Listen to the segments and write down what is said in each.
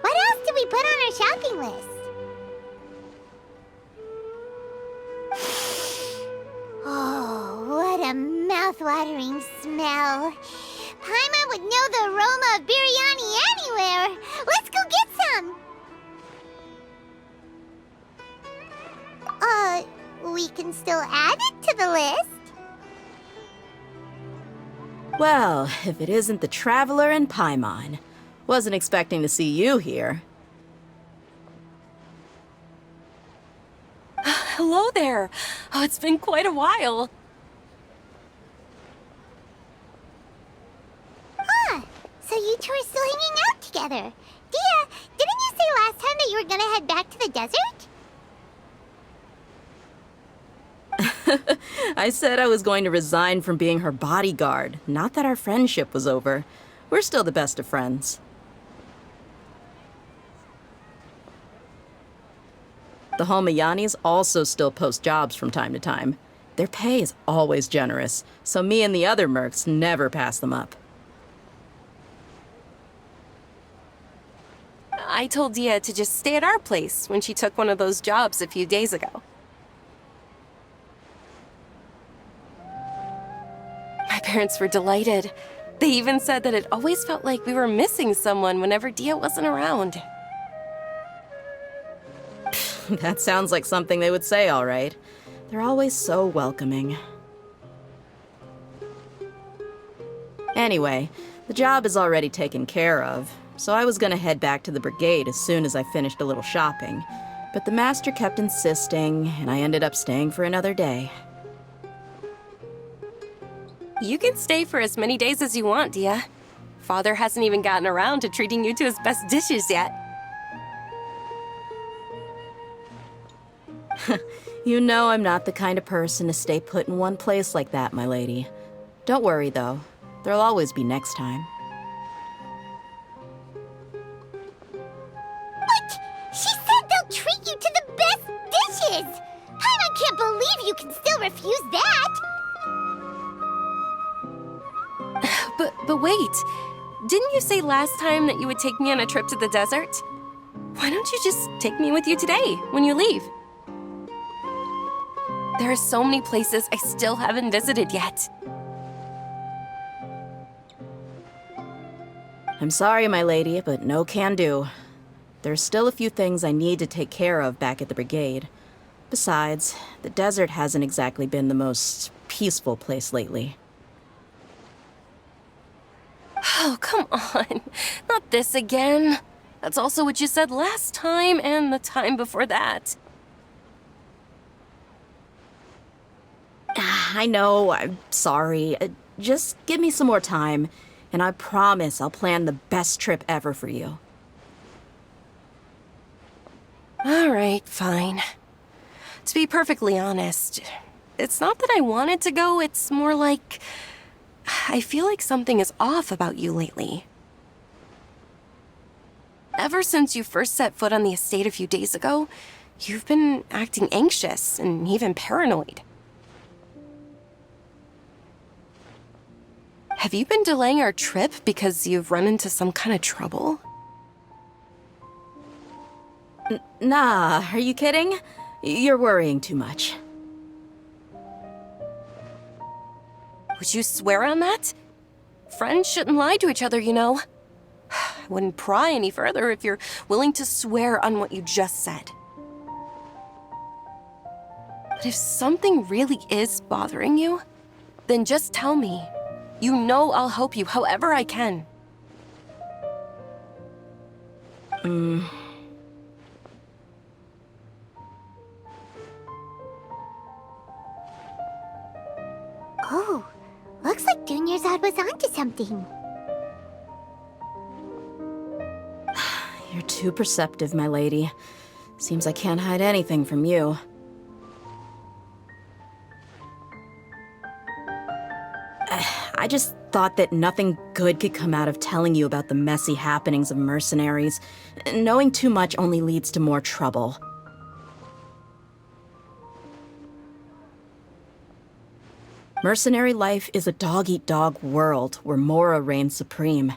What else did we put on our shopping list? Oh, what a mouth-watering smell. Paimon would know the aroma of biryani anywhere. Let's go get some. We can still add it to the list. Well, if it isn't the Traveler and Paimon. Wasn't expecting to see you here. Hello there. Oh, it's been quite a while. So you two are still hanging out together. Dia, didn't you say last time that you were gonna head back to the desert? I said I was going to resign from being her bodyguard, not that our friendship was over. We're still the best of friends. The Holmayanis also still post jobs from time to time. Their pay is always generous, so me and the other mercs never pass them up. I told Dia to just stay at our place when she took one of those jobs a few days ago. My parents were delighted. They even said that it always felt like we were missing someone whenever Dia wasn't around. That sounds like something they would say, all right. They're always so welcoming. Anyway, the job is already taken care of, so I was gonna head back to the brigade as soon as I finished a little shopping. But the master kept insisting, and I ended up staying for another day. You can stay for as many days as you want, Dia. Father hasn't even gotten around to treating you to his best dishes yet. You know I'm not the kind of person to stay put in one place like that, my lady. Don't worry, though. There'll always be next time. What? She said they'll treat you to the best dishes! Paimon can't believe you can still refuse that! But wait. Didn't you say last time that you would take me on a trip to the desert? Why don't you just take me with you today, when you leave? There are so many places I still haven't visited yet. I'm sorry, my lady, but no can do. There's still a few things I need to take care of back at the brigade. Besides, the desert hasn't exactly been the most peaceful place lately. Oh, come on. Not this again. That's also what you said last time and the time before that. I know, I'm sorry. Just give me some more time, and I promise I'll plan the best trip ever for you. All right, fine. To be perfectly honest, it's not that I wanted to go, it's more like I feel like something is off about you lately. Ever since you first set foot on the estate a few days ago, you've been acting anxious and even paranoid. Have you been delaying our trip because you've run into some kind of trouble? Nah, are you kidding? You're worrying too much. Would you swear on that? Friends shouldn't lie to each other, you know. I wouldn't pry any further if you're willing to swear on what you just said. But if something really is bothering you, then just tell me. You know I'll help you however I can. Oh, looks like Junior's was onto something. You're too perceptive, my lady. Seems I can't hide anything from you. I just thought that nothing good could come out of telling you about the messy happenings of mercenaries. Knowing too much only leads to more trouble. Mercenary life is a dog-eat-dog world where Mora reigns supreme.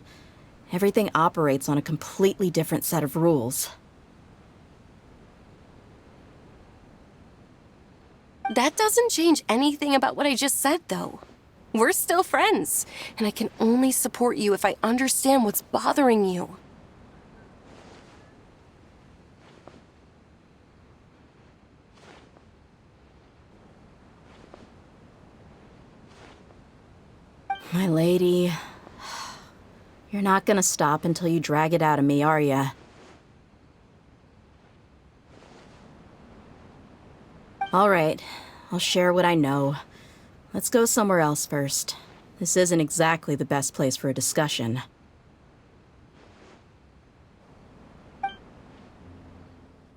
Everything operates on a completely different set of rules. That doesn't change anything about what I just said, though. We're still friends, and I can only support you if I understand what's bothering you. My lady, you're not gonna stop until you drag it out of me, are ya? All right, I'll share what I know. Let's go somewhere else first. This isn't exactly the best place for a discussion.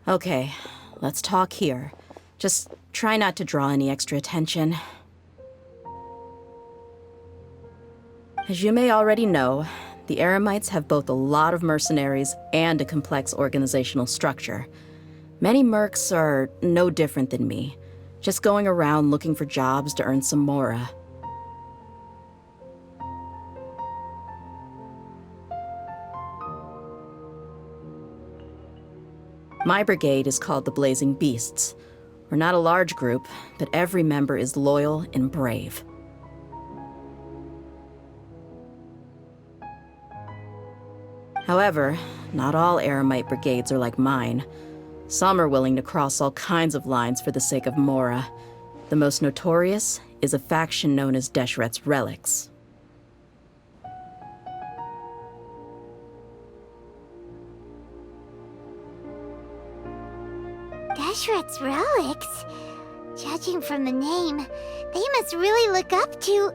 Okay, let's talk here. Just try not to draw any extra attention. As you may already know, the Eremites have both a lot of mercenaries and a complex organizational structure. Many mercs are no different than me, just going around looking for jobs to earn some mora. My brigade is called the Blazing Beasts. We're not a large group, but every member is loyal and brave. However, not all Eremite brigades are like mine. Some are willing to cross all kinds of lines for the sake of mora. The most notorious is a faction known as Deshret's Relics. Deshret's Relics? Judging from the name, they must really look up to...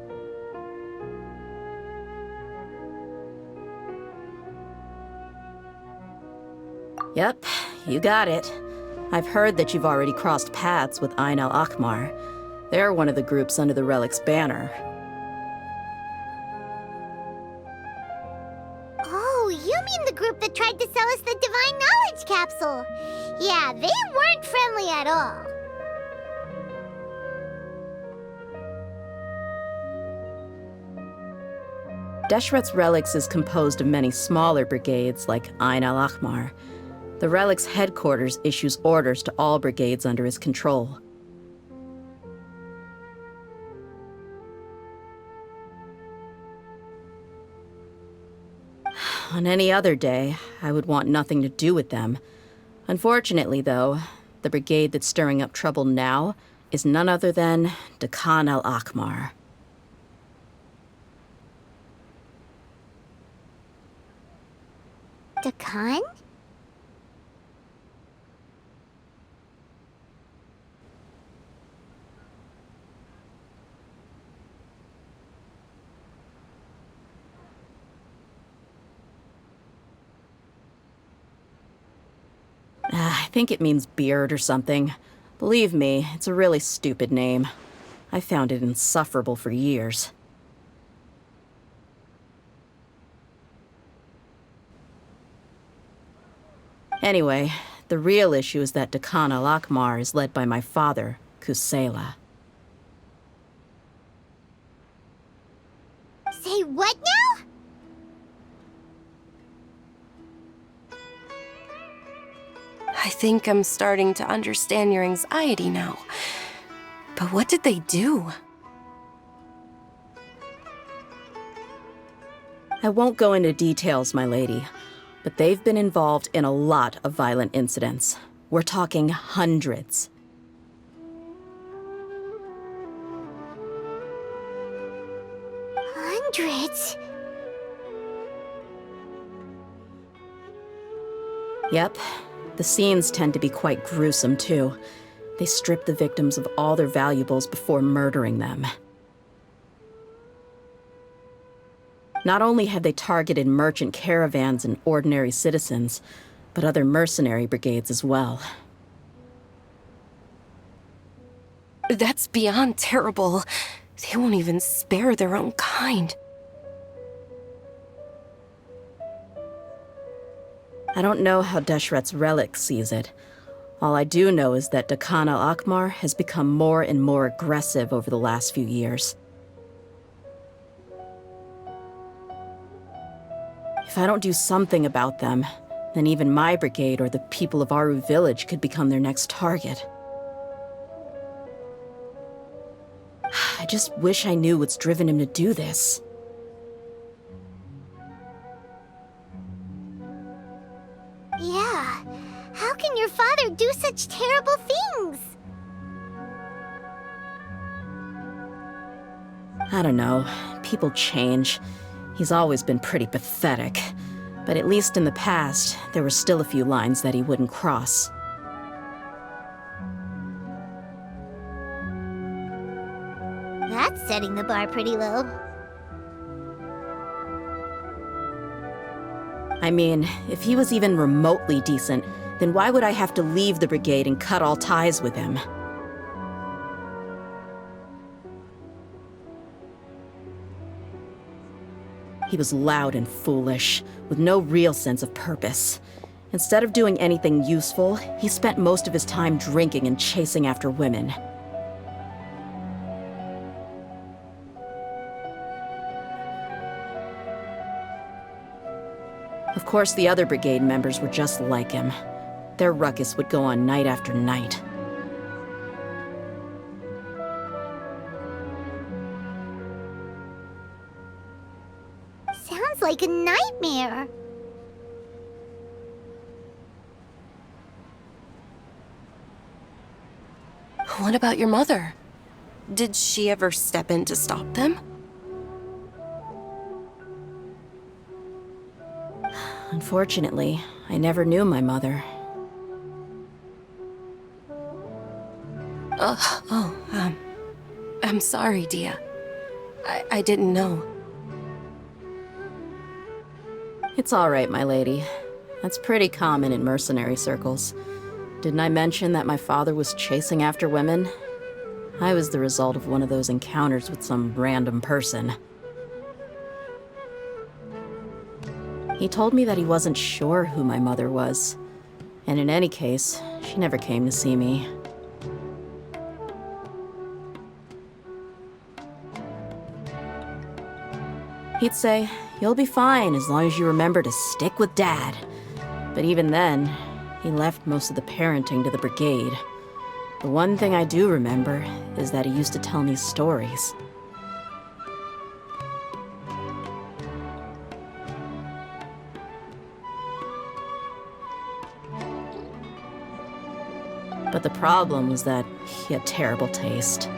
Yep, you got it. I've heard that you've already crossed paths with Ain al-Akmar. They're one of the groups under the Relic's banner. Oh, you mean the group that tried to sell us the Divine Knowledge Capsule? Yeah, they weren't friendly at all. Deshret's Relics is composed of many smaller brigades like Ain al-Akmar. The Relic's headquarters issues orders to all brigades under his control. On any other day, I would want nothing to do with them. Unfortunately, though, the brigade that's stirring up trouble now is none other than Дэхья al-Akmar. Dakan? I think it means beard or something. Believe me, it's a really stupid name. I found it insufferable for years. Anyway, the real issue is that Дэхья al-Akmar is led by my father, Kusela. Say what now? I think I'm starting to understand your anxiety now. But what did they do? I won't go into details, my lady, but they've been involved in a lot of violent incidents. We're talking hundreds. Hundreds? Yep. The scenes tend to be quite gruesome, too. They strip the victims of all their valuables before murdering them. Not only have they targeted merchant caravans and ordinary citizens, but other mercenary brigades as well. That's beyond terrible. They won't even spare their own kind. I don't know how Deshret's relic sees it. All I do know is that Dakan al-Akmar has become more and more aggressive over the last few years. If I don't do something about them, then even my brigade or the people of Aru village could become their next target. I just wish I knew what's driven him to do this. Yeah. How can your father do such terrible things? I don't know. People change. He's always been pretty pathetic. But at least in the past, there were still a few lines that he wouldn't cross. That's setting the bar pretty low. I mean, if he was even remotely decent, then why would I have to leave the brigade and cut all ties with him? He was loud and foolish, with no real sense of purpose. Instead of doing anything useful, he spent most of his time drinking and chasing after women. Of course, the other brigade members were just like him. Their ruckus would go on night after night. Sounds like a nightmare. What about your mother? Did she ever step in to stop them? Unfortunately, I never knew my mother. I'm sorry, Dia. I didn't know. It's all right, my lady. That's pretty common in mercenary circles. Didn't I mention that my father was chasing after women? I was the result of one of those encounters with some random person. He told me that he wasn't sure who my mother was. And in any case, she never came to see me. He'd say, "You'll be fine as long as you remember to stick with Dad." But even then, he left most of the parenting to the brigade. The one thing I do remember is that he used to tell me stories. But the problem was that he had terrible taste.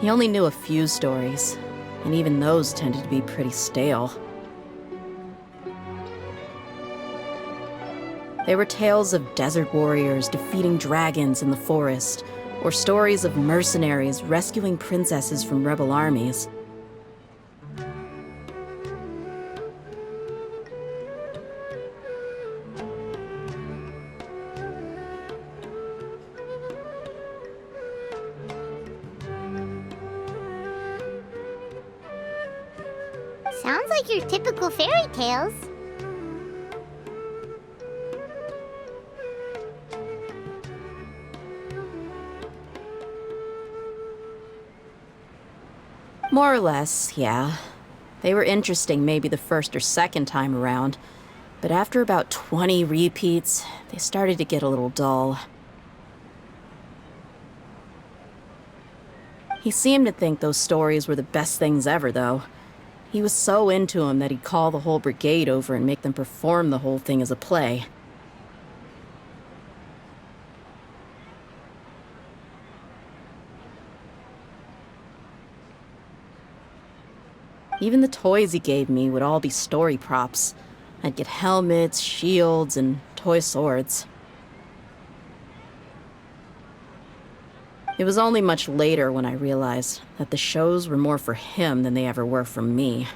He only knew a few stories, and even those tended to be pretty stale. They were tales of desert warriors defeating dragons in the forest, or stories of mercenaries rescuing princesses from rebel armies. Sounds like your typical fairy tales. More or less, yeah. They were interesting maybe the first or second time around, but after about 20 repeats, they started to get a little dull. He seemed to think those stories were the best things ever, though. He was so into them that he'd call the whole brigade over and make them perform the whole thing as a play. Even the toys he gave me would all be story props. I'd get helmets, shields, and toy swords. It was only much later when I realized that the shows were more for him than they ever were for me.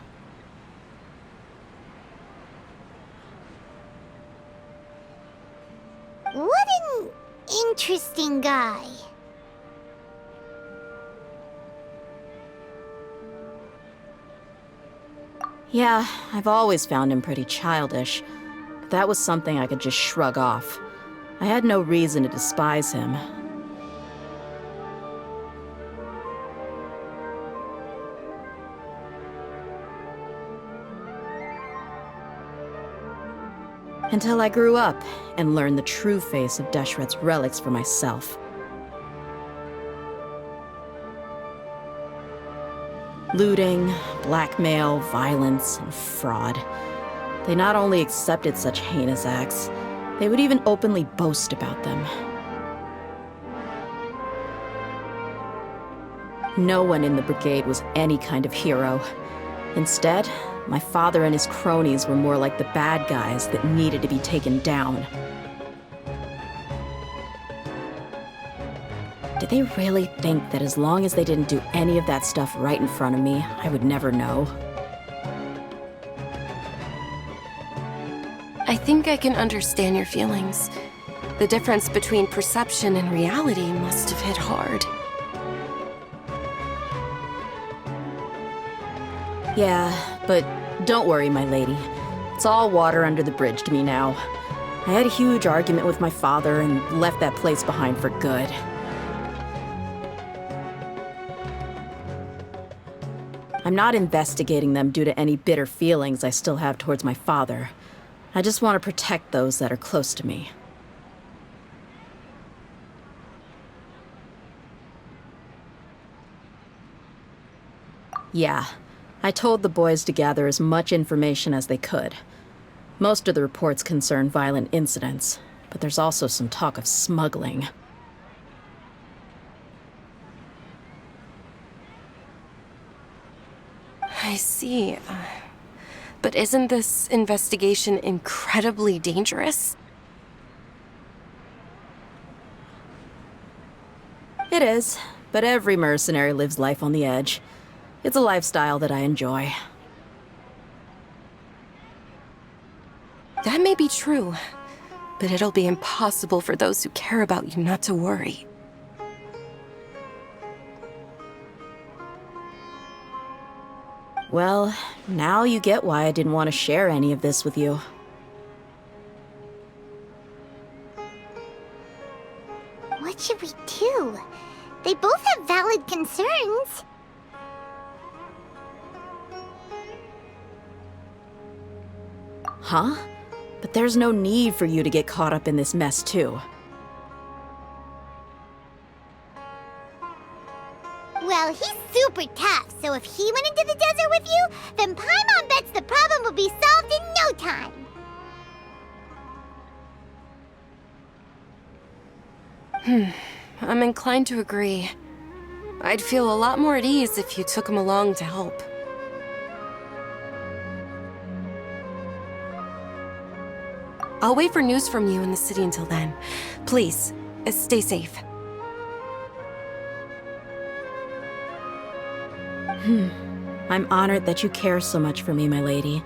What an interesting guy. Yeah, I've always found him pretty childish, but that was something I could just shrug off. I had no reason to despise him. Until I grew up and learned the true face of Deshret's relics for myself. Looting, blackmail, violence, and fraud. They not only accepted such heinous acts, they would even openly boast about them. No one in the brigade was any kind of hero. Instead, my father and his cronies were more like the bad guys that needed to be taken down. Did they really think that as long as they didn't do any of that stuff right in front of me, I would never know? I think I can understand your feelings. The difference between perception and reality must have hit hard. Yeah, but don't worry, my lady. It's all water under the bridge to me now. I had a huge argument with my father and left that place behind for good. I'm not investigating them due to any bitter feelings I still have towards my father. I just want to protect those that are close to me. Yeah, I told the boys to gather as much information as they could. Most of the reports concern violent incidents, but there's also some talk of smuggling. I see. But isn't this investigation incredibly dangerous? It is, but every mercenary lives life on the edge. It's a lifestyle that I enjoy. That may be true, but it'll be impossible for those who care about you not to worry. Well, now you get why I didn't want to share any of this with you. What should we do? They both have valid concerns. Huh? But there's no need for you to get caught up in this mess, too. Well, he's super tough, so if he went into the desert with you, then Paimon bets the problem will be solved in no time. I'm inclined to agree. I'd feel a lot more at ease if you took him along to help. I'll wait for news from you in the city until then. Please, stay safe. I'm honored that you care so much for me, my lady.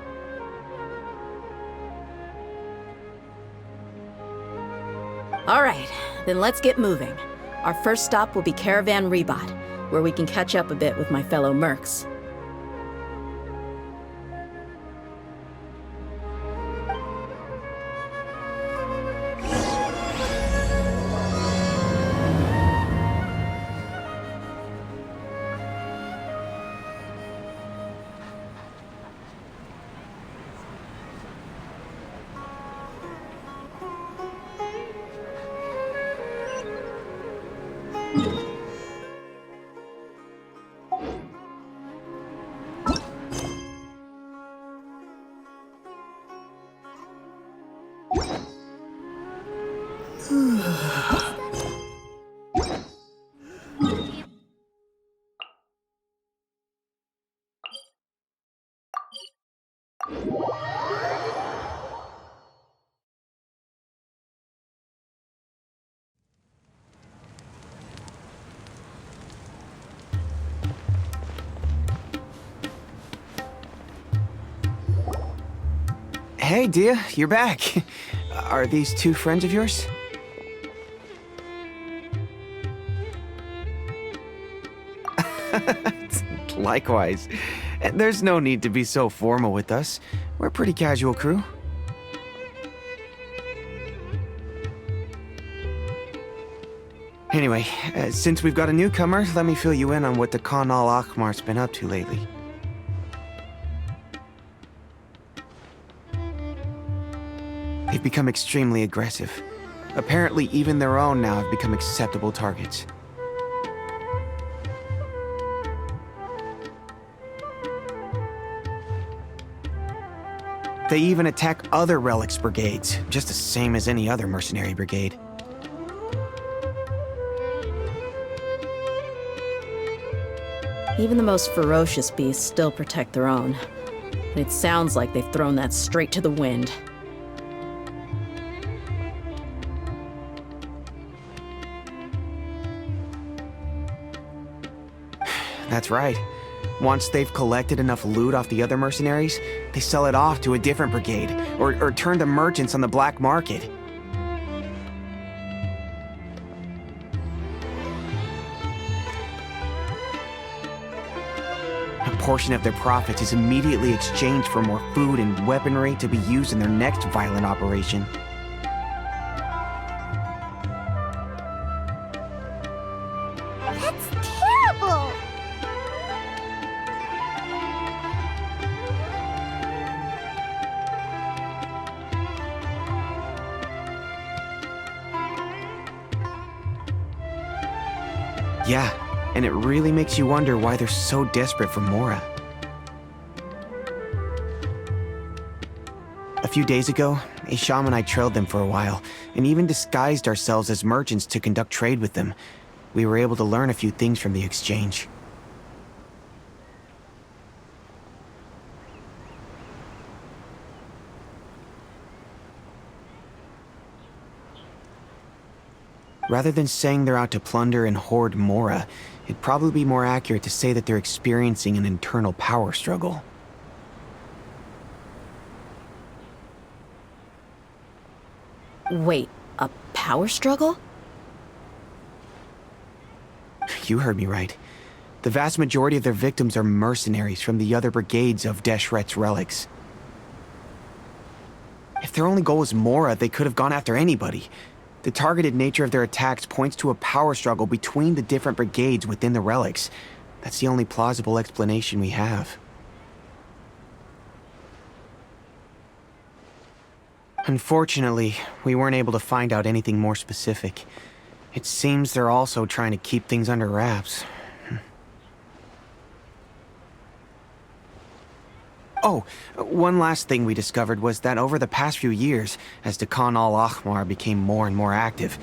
All right, then let's get moving. Our first stop will be Caravan Rebot, where we can catch up a bit with my fellow mercs. Hey, Dia, you're back. Are these two friends of yours? Likewise. There's no need to be so formal with us. We're a pretty casual crew. Anyway, since we've got a newcomer, let me fill you in on what the Khan al-Ahmar's been up to lately. They've become extremely aggressive. Apparently, even their own now have become acceptable targets. They even attack other relics brigades, just the same as any other mercenary brigade. Even the most ferocious beasts still protect their own. And it sounds like they've thrown that straight to the wind. That's right. Once they've collected enough loot off the other mercenaries, they sell it off to a different brigade, or turn to merchants on the black market. A portion of their profits is immediately exchanged for more food and weaponry to be used in their next violent operation. That's terrible! Yeah, and it really makes you wonder why they're so desperate for Mora. A few days ago, Isham and I trailed them for a while, and even disguised ourselves as merchants to conduct trade with them. We were able to learn a few things from the exchange. Rather than saying they're out to plunder and hoard Mora, it'd probably be more accurate to say that they're experiencing an internal power struggle. Wait, a power struggle? You heard me right. The vast majority of their victims are mercenaries from the other brigades of Deshret's relics. If their only goal was Mora, they could have gone after anybody. The targeted nature of their attacks points to a power struggle between the different brigades within the relics. That's the only plausible explanation we have. Unfortunately, we weren't able to find out anything more specific. It seems they're also trying to keep things under wraps. Oh, one last thing we discovered was that over the past few years, as the Khan al-Ahmar became more and more active,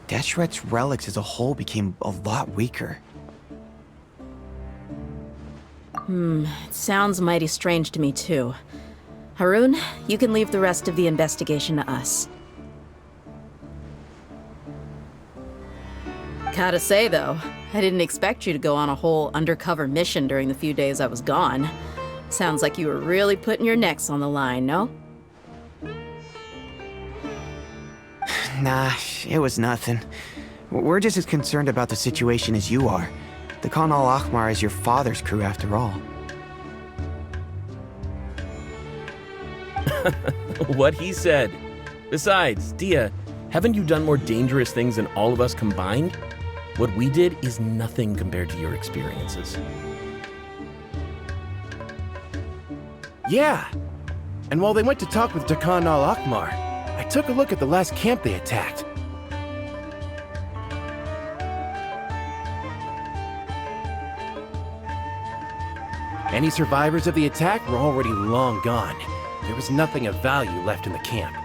Deshret's relics as a whole became a lot weaker. It sounds mighty strange to me too. Harun, you can leave the rest of the investigation to us. Gotta say though, I didn't expect you to go on a whole undercover mission during the few days I was gone. Sounds like you were really putting your necks on the line, no? Nah, it was nothing. We're just as concerned about the situation as you are. The Khan al-Ahmar is your father's crew after all. What he said. Besides, Dia, haven't you done more dangerous things than all of us combined? What we did is nothing compared to your experiences. Yeah. And while they went to talk with Khan al-Ahmar, I took a look at the last camp they attacked. Any survivors of the attack were already long gone. There was nothing of value left in the camp.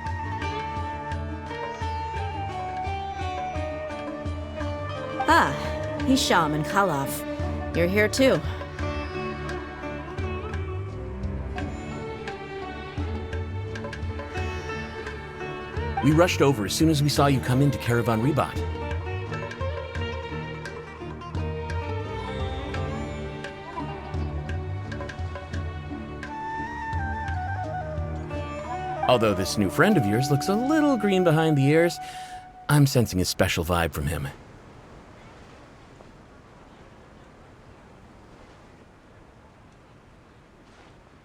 Ah, Hisham and Khalaf. You're here too. We rushed over as soon as we saw you come into Caravan Ribat. Although this new friend of yours looks a little green behind the ears, I'm sensing a special vibe from him.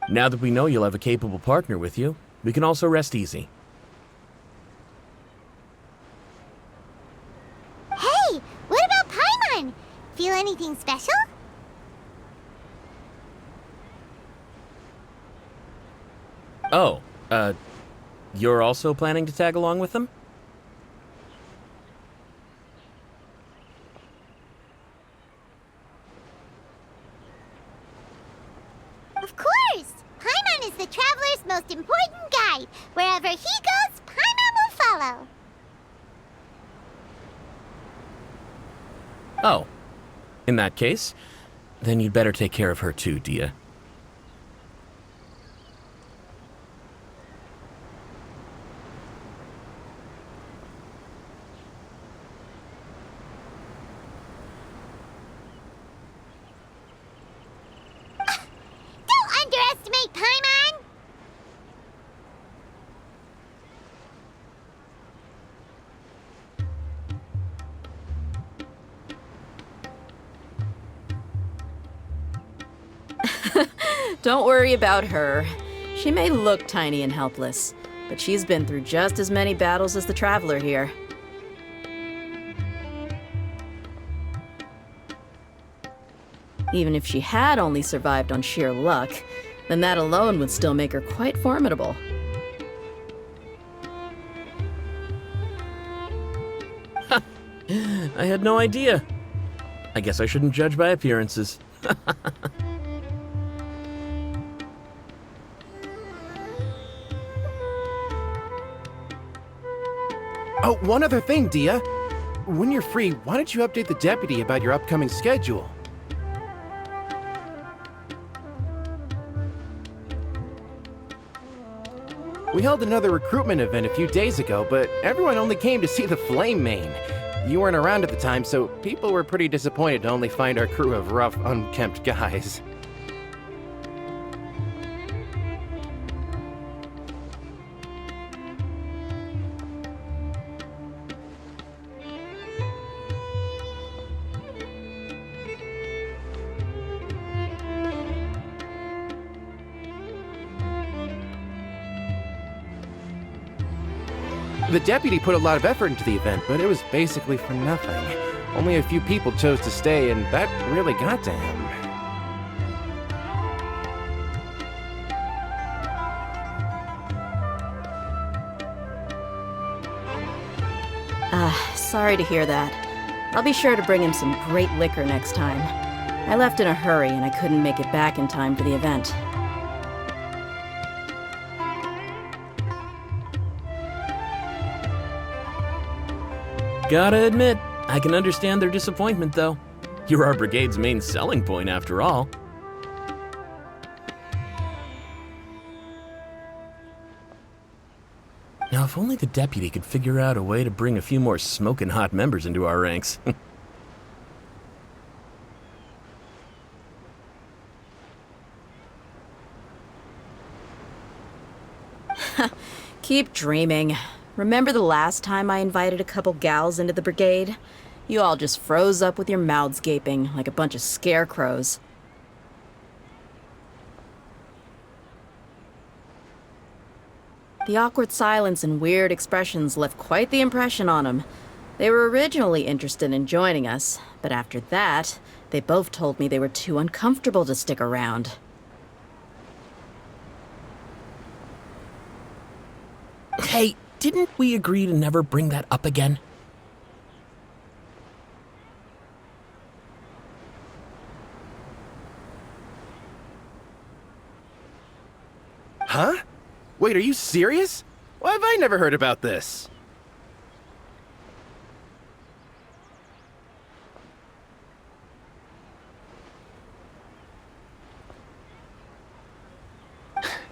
Now that we know you'll have a capable partner with you, we can also rest easy. Hey, what about Paimon? Feel anything special? Oh, you're also planning to tag along with them? Of course! Paimon is the traveler's most important guide. Wherever he goes, Paimon will follow. Oh. In that case, then you'd better take care of her too, Dia. Don't underestimate Paimon! Don't worry about her. She may look tiny and helpless, but she's been through just as many battles as the traveler here. Even if she had only survived on sheer luck, then that alone would still make her quite formidable. I had no idea. I guess I shouldn't judge by appearances. Oh, one other thing, Dia. When you're free, why don't you update the deputy about your upcoming schedule? We held another recruitment event a few days ago, but everyone only came to see the Flame Mane. You weren't around at the time, so people were pretty disappointed to only find our crew of rough, unkempt guys. The deputy put a lot of effort into the event, but it was basically for nothing. Only a few people chose to stay, and that really got to him. Sorry to hear that. I'll be sure to bring him some great liquor next time. I left in a hurry and I couldn't make it back in time for the event. Gotta admit, I can understand their disappointment, though. You're our brigade's main selling point, after all. Now, if only the deputy could figure out a way to bring a few more smoking hot members into our ranks. Keep dreaming. Remember the last time I invited a couple gals into the brigade? You all just froze up with your mouths gaping like a bunch of scarecrows. The awkward silence and weird expressions left quite the impression on them. They were originally interested in joining us, but after that, they both told me they were too uncomfortable to stick around. Hey, didn't we agree to never bring that up again? Huh? Wait, are you serious? Why have I never heard about this?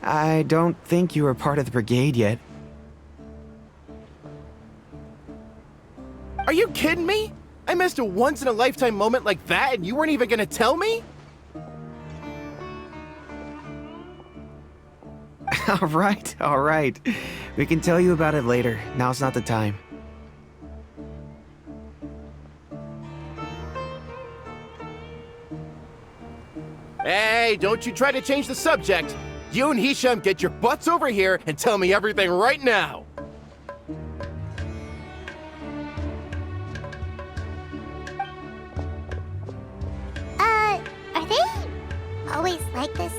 I don't think you were part of the brigade yet. Are you kidding me? I missed a once-in-a-lifetime moment like that and you weren't even gonna tell me? All right. We can tell you about it later. Now's not the time. Hey, don't you try to change the subject. You and Hisham get your butts over here and tell me everything right now. Are they always like this?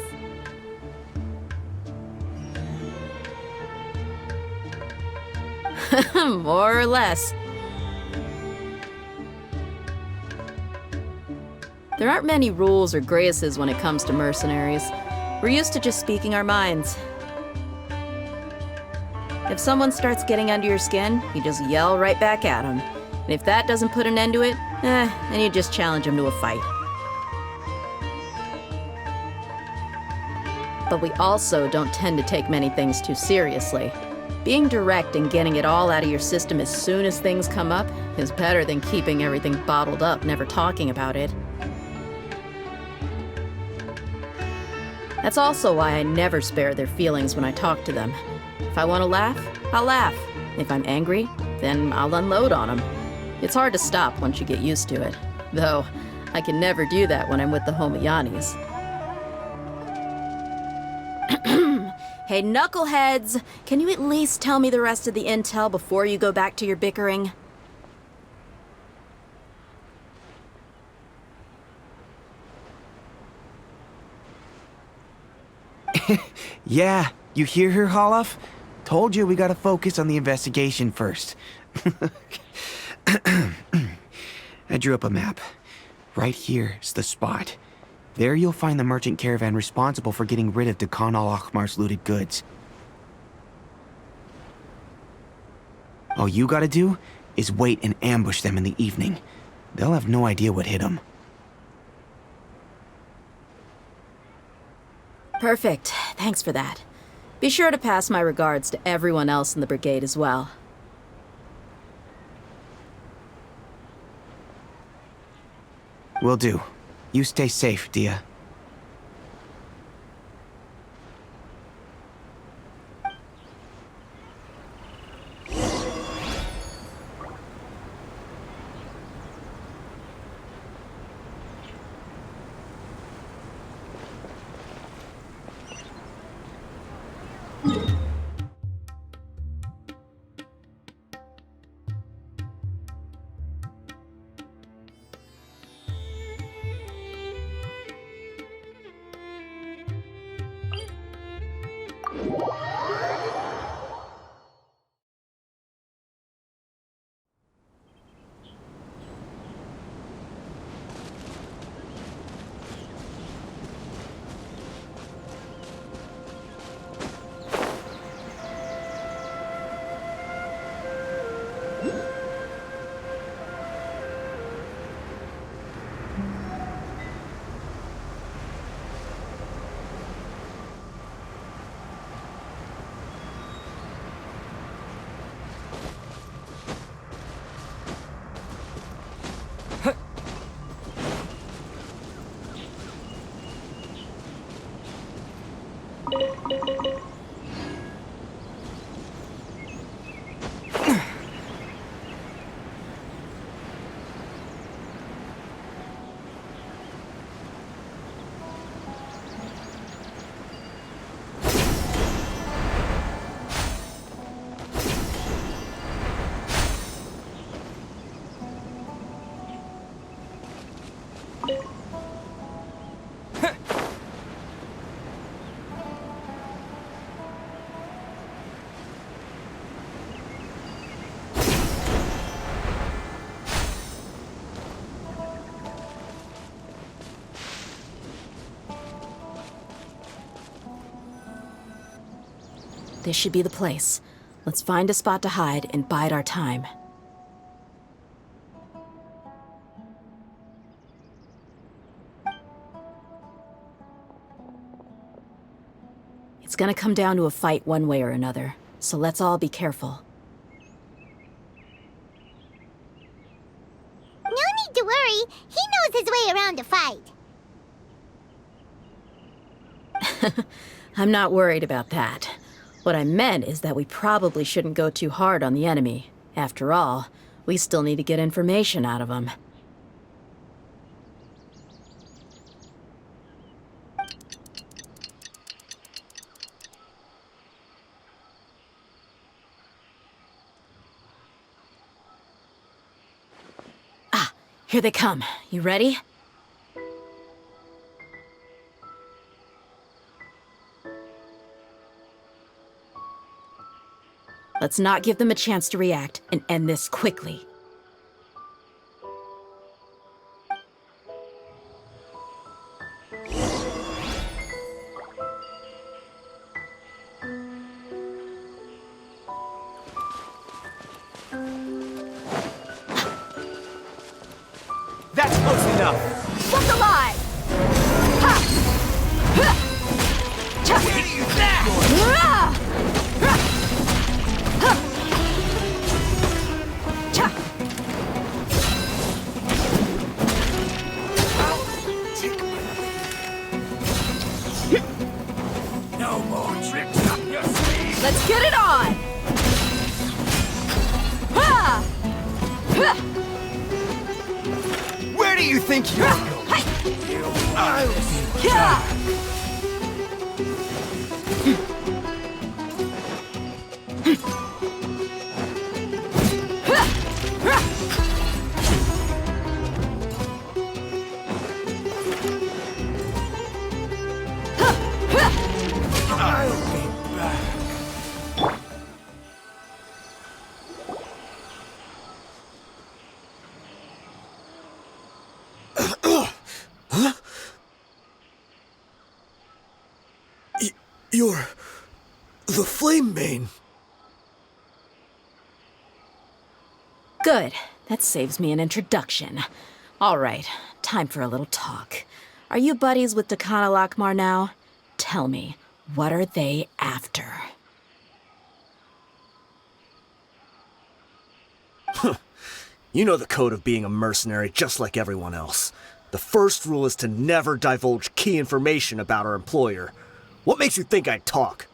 More or less. There aren't many rules or graces when it comes to mercenaries. We're used to just speaking our minds. If someone starts getting under your skin, you just yell right back at them. And if that doesn't put an end to it, then you just challenge them to a fight. But we also don't tend to take many things too seriously. Being direct and getting it all out of your system as soon as things come up is better than keeping everything bottled up, never talking about it. That's also why I never spare their feelings when I talk to them. If I want to laugh, I'll laugh. If I'm angry, then I'll unload on them. It's hard to stop once you get used to it. Though, I can never do that when I'm with the Homayanis. Hey, knuckleheads! Can you at least tell me the rest of the intel before you go back to your bickering? Yeah, you hear her, Holloff? Told you we gotta focus on the investigation first. I drew up a map. Right here's the spot. There you'll find the merchant caravan responsible for getting rid of Khan al-Ahmar's looted goods. All you gotta do is wait and ambush them in the evening. They'll have no idea what hit them. Perfect. Thanks for that. Be sure to pass my regards to everyone else in the brigade as well. Will do. You stay safe, Dia. This should be the place. Let's find a spot to hide and bide our time. It's gonna come down to a fight one way or another, so let's all be careful. No need to worry. He knows his way around a fight. I'm not worried about that. What I meant is that we probably shouldn't go too hard on the enemy. After all, we still need to get information out of him. Ah, here they come. You ready? Let's not give them a chance to react and end this quickly. That's close enough. Look alive! Ha! Ha! Cha! Where do you that? Ah! Ha! Ha! Cha! No more tricks up your sleeve. Let's get it on! Ha! Ha! Where do you think you're going? Yeah! You're the Flame Mane. Good. That saves me an introduction. All right, time for a little talk. Are you buddies with Dakana Lakmar now? Tell me, what are they after? You know the code of being a mercenary just like everyone else. The first rule is to never divulge key information about our employer. What makes you think I'd talk?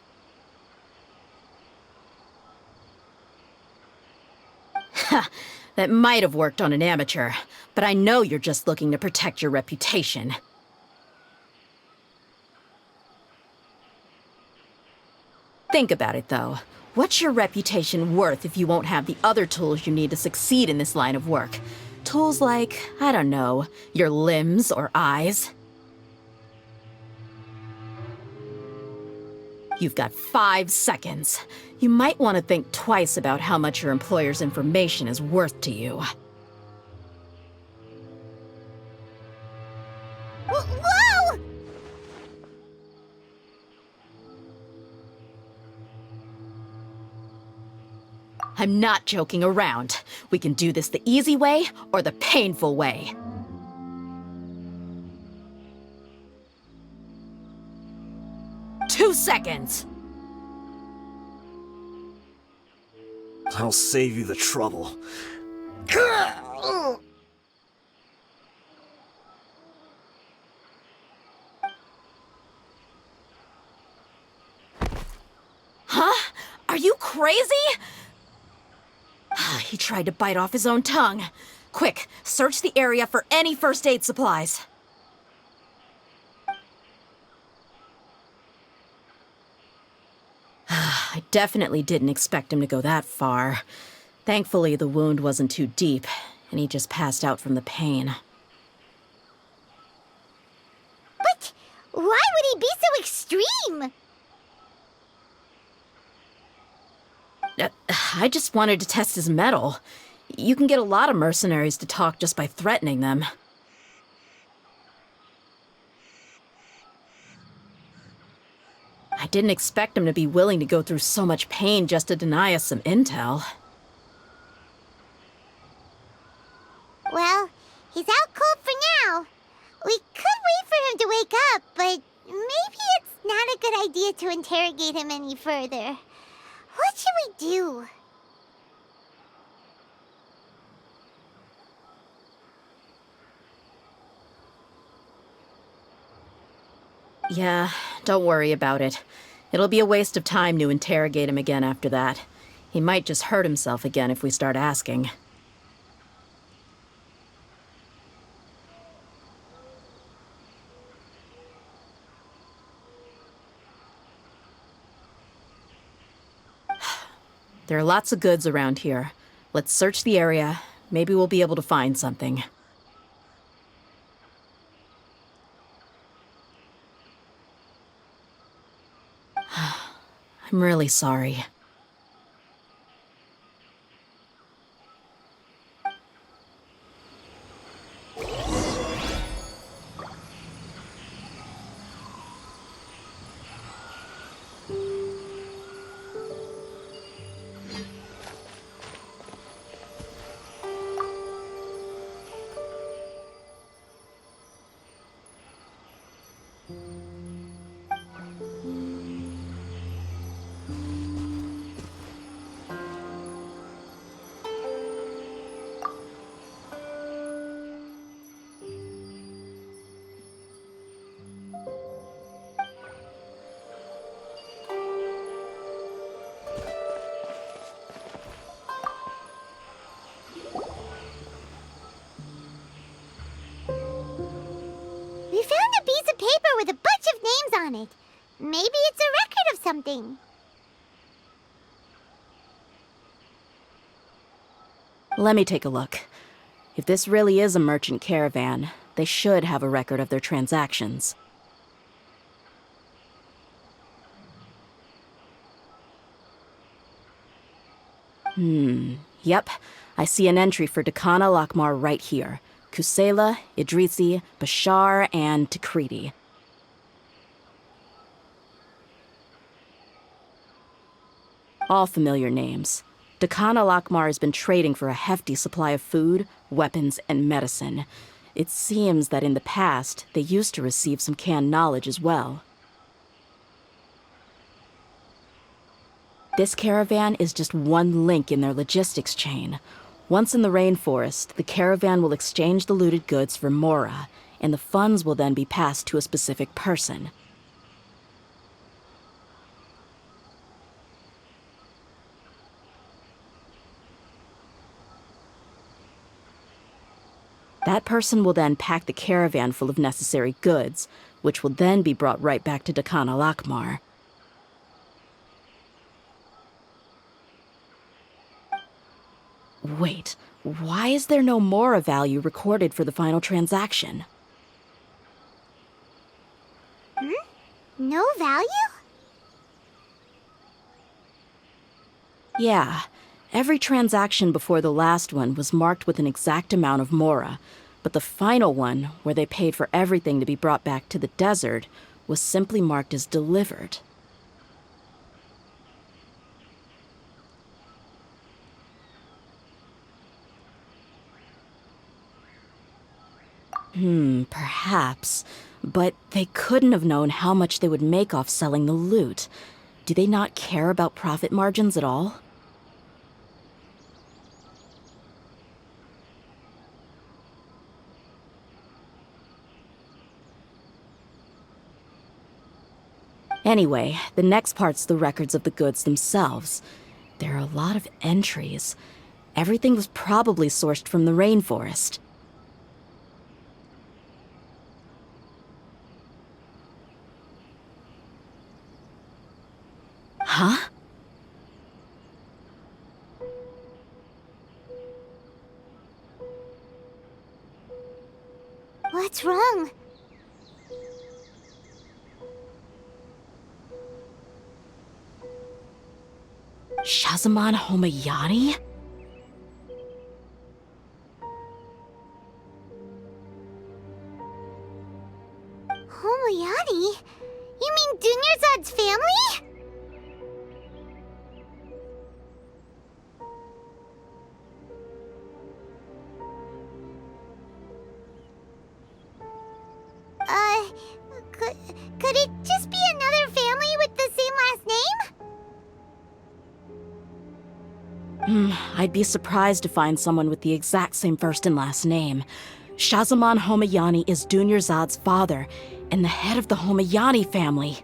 Ha! That might have worked on an amateur, but I know you're just looking to protect your reputation. Think about it, though. What's your reputation worth if you won't have the other tools you need to succeed in this line of work? Tools like, I don't know, your limbs or eyes? You've got 5 seconds. You might want to think twice about how much your employer's information is worth to you. Whoa! I'm not joking around. We can do this the easy way or the painful way. Two seconds! I'll save you the trouble. Huh? Are you crazy? He tried to bite off his own tongue. Quick, search the area for any first aid supplies. I definitely didn't expect him to go that far. Thankfully, the wound wasn't too deep, and he just passed out from the pain. But why would he be so extreme? I just wanted to test his mettle. You can get a lot of mercenaries to talk just by threatening them. I didn't expect him to be willing to go through so much pain just to deny us some intel. Well, he's out cold for now. We could wait for him to wake up, but maybe it's not a good idea to interrogate him any further. What should we do? Yeah, don't worry about it. It'll be a waste of time to interrogate him again after that. He might just hurt himself again if we start asking. There are lots of goods around here. Let's search the area. Maybe we'll be able to find something. I'm really sorry. We found a piece of paper with a bunch of names on it. Maybe it's a record of something. Let me take a look. If this really is a merchant caravan, they should have a record of their transactions. Yep. I see an entry for Dakana Lakmar right here. Kusela, Idrisi, Bashar, and Takriti. All familiar names. Dakana Lakmar has been trading for a hefty supply of food, weapons, and medicine. It seems that in the past, they used to receive some canned knowledge as well. This caravan is just one link in their logistics chain. Once in the rainforest, the caravan will exchange the looted goods for Mora, and the funds will then be passed to a specific person. That person will then pack the caravan full of necessary goods, which will then be brought right back to Dakana Lakmar. Wait, why is there no Mora value recorded for the final transaction? No value? Yeah, every transaction before the last one was marked with an exact amount of Mora, but the final one, where they paid for everything to be brought back to the desert, was simply marked as delivered. Perhaps. But they couldn't have known how much they would make off selling the loot. Do they not care about profit margins at all? Anyway, the next part's the records of the goods themselves. There are a lot of entries. Everything was probably sourced from the rainforest. Huh? What's wrong? Shazaman Homayani? Homayani? You mean Dunyarzad's family? Could it just be another family with the same last name? I'd be surprised to find someone with the exact same first and last name. Shahzaman Homayani is Dunyarzad's father, and the head of the Homayani family.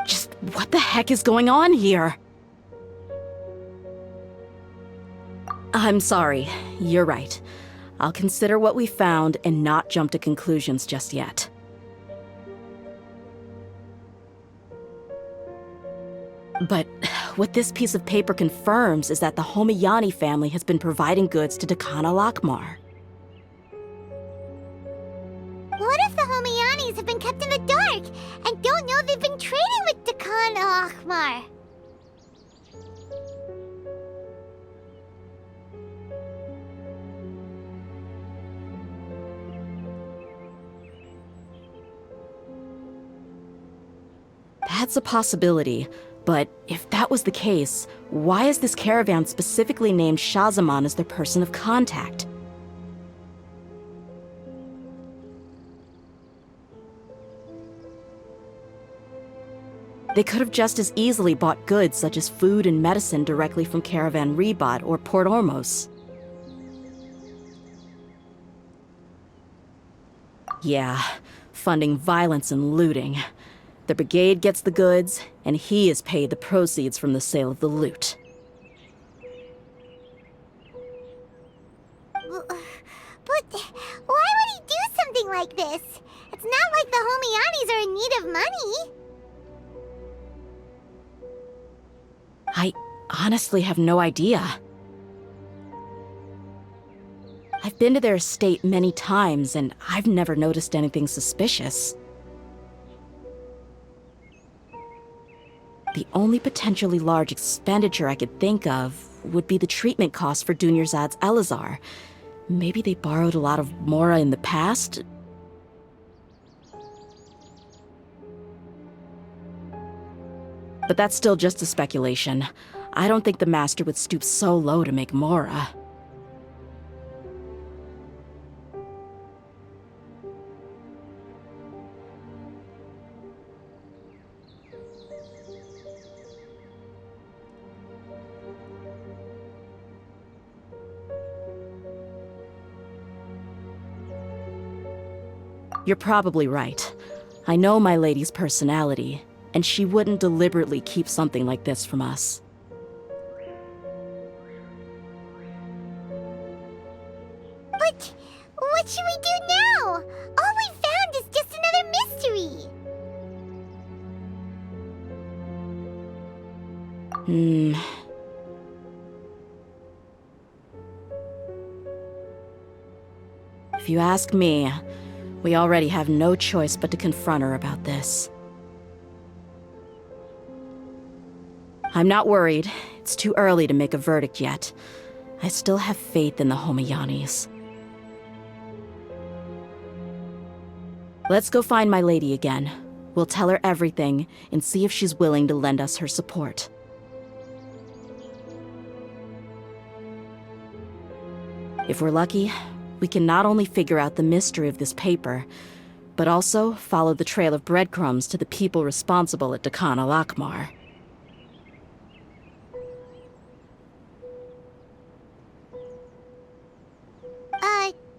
Just what the heck is going on here? I'm sorry, you're right. I'll consider what we found and not jump to conclusions just yet. But what this piece of paper confirms is that the Homayani family has been providing goods to Dekkan al-Akmar. What if the Homayanis have been kept in the dark and don't know they've been trading with Dekkan al-Akmar? That's a possibility, but if that was the case, why is this caravan specifically named Shahzaman as their person of contact? They could have just as easily bought goods such as food and medicine directly from Caravan Ribat or Port Ormos. Yeah, funding violence and looting. The brigade gets the goods, and he is paid the proceeds from the sale of the loot. But why would he do something like this? It's not like the Homayanis are in need of money. I honestly have no idea. I've been to their estate many times, and I've never noticed anything suspicious. The only potentially large expenditure I could think of would be the treatment costs for Dunyarzad's Elazar. Maybe they borrowed a lot of Mora in the past? But that's still just a speculation. I don't think the Master would stoop so low to make Mora. You're probably right. I know my lady's personality, and she wouldn't deliberately keep something like this from us. But what should we do now? All we found is just another mystery. If you ask me, we already have no choice but to confront her about this. I'm not worried. It's too early to make a verdict yet. I still have faith in the Homayanis. Let's go find my lady again. We'll tell her everything and see if she's willing to lend us her support. If we're lucky, we can not only figure out the mystery of this paper, but also follow the trail of breadcrumbs to the people responsible at Dekkan al-Akmar.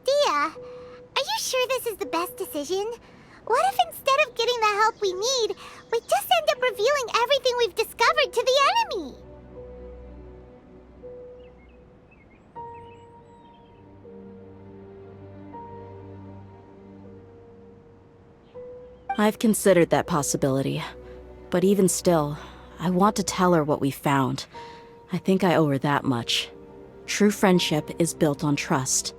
Dia, are you sure this is the best decision? What if instead of getting the help we need, we just end up revealing everything we've discovered to the enemy? I've considered that possibility, but even still, I want to tell her what we found. I think I owe her that much. True friendship is built on trust.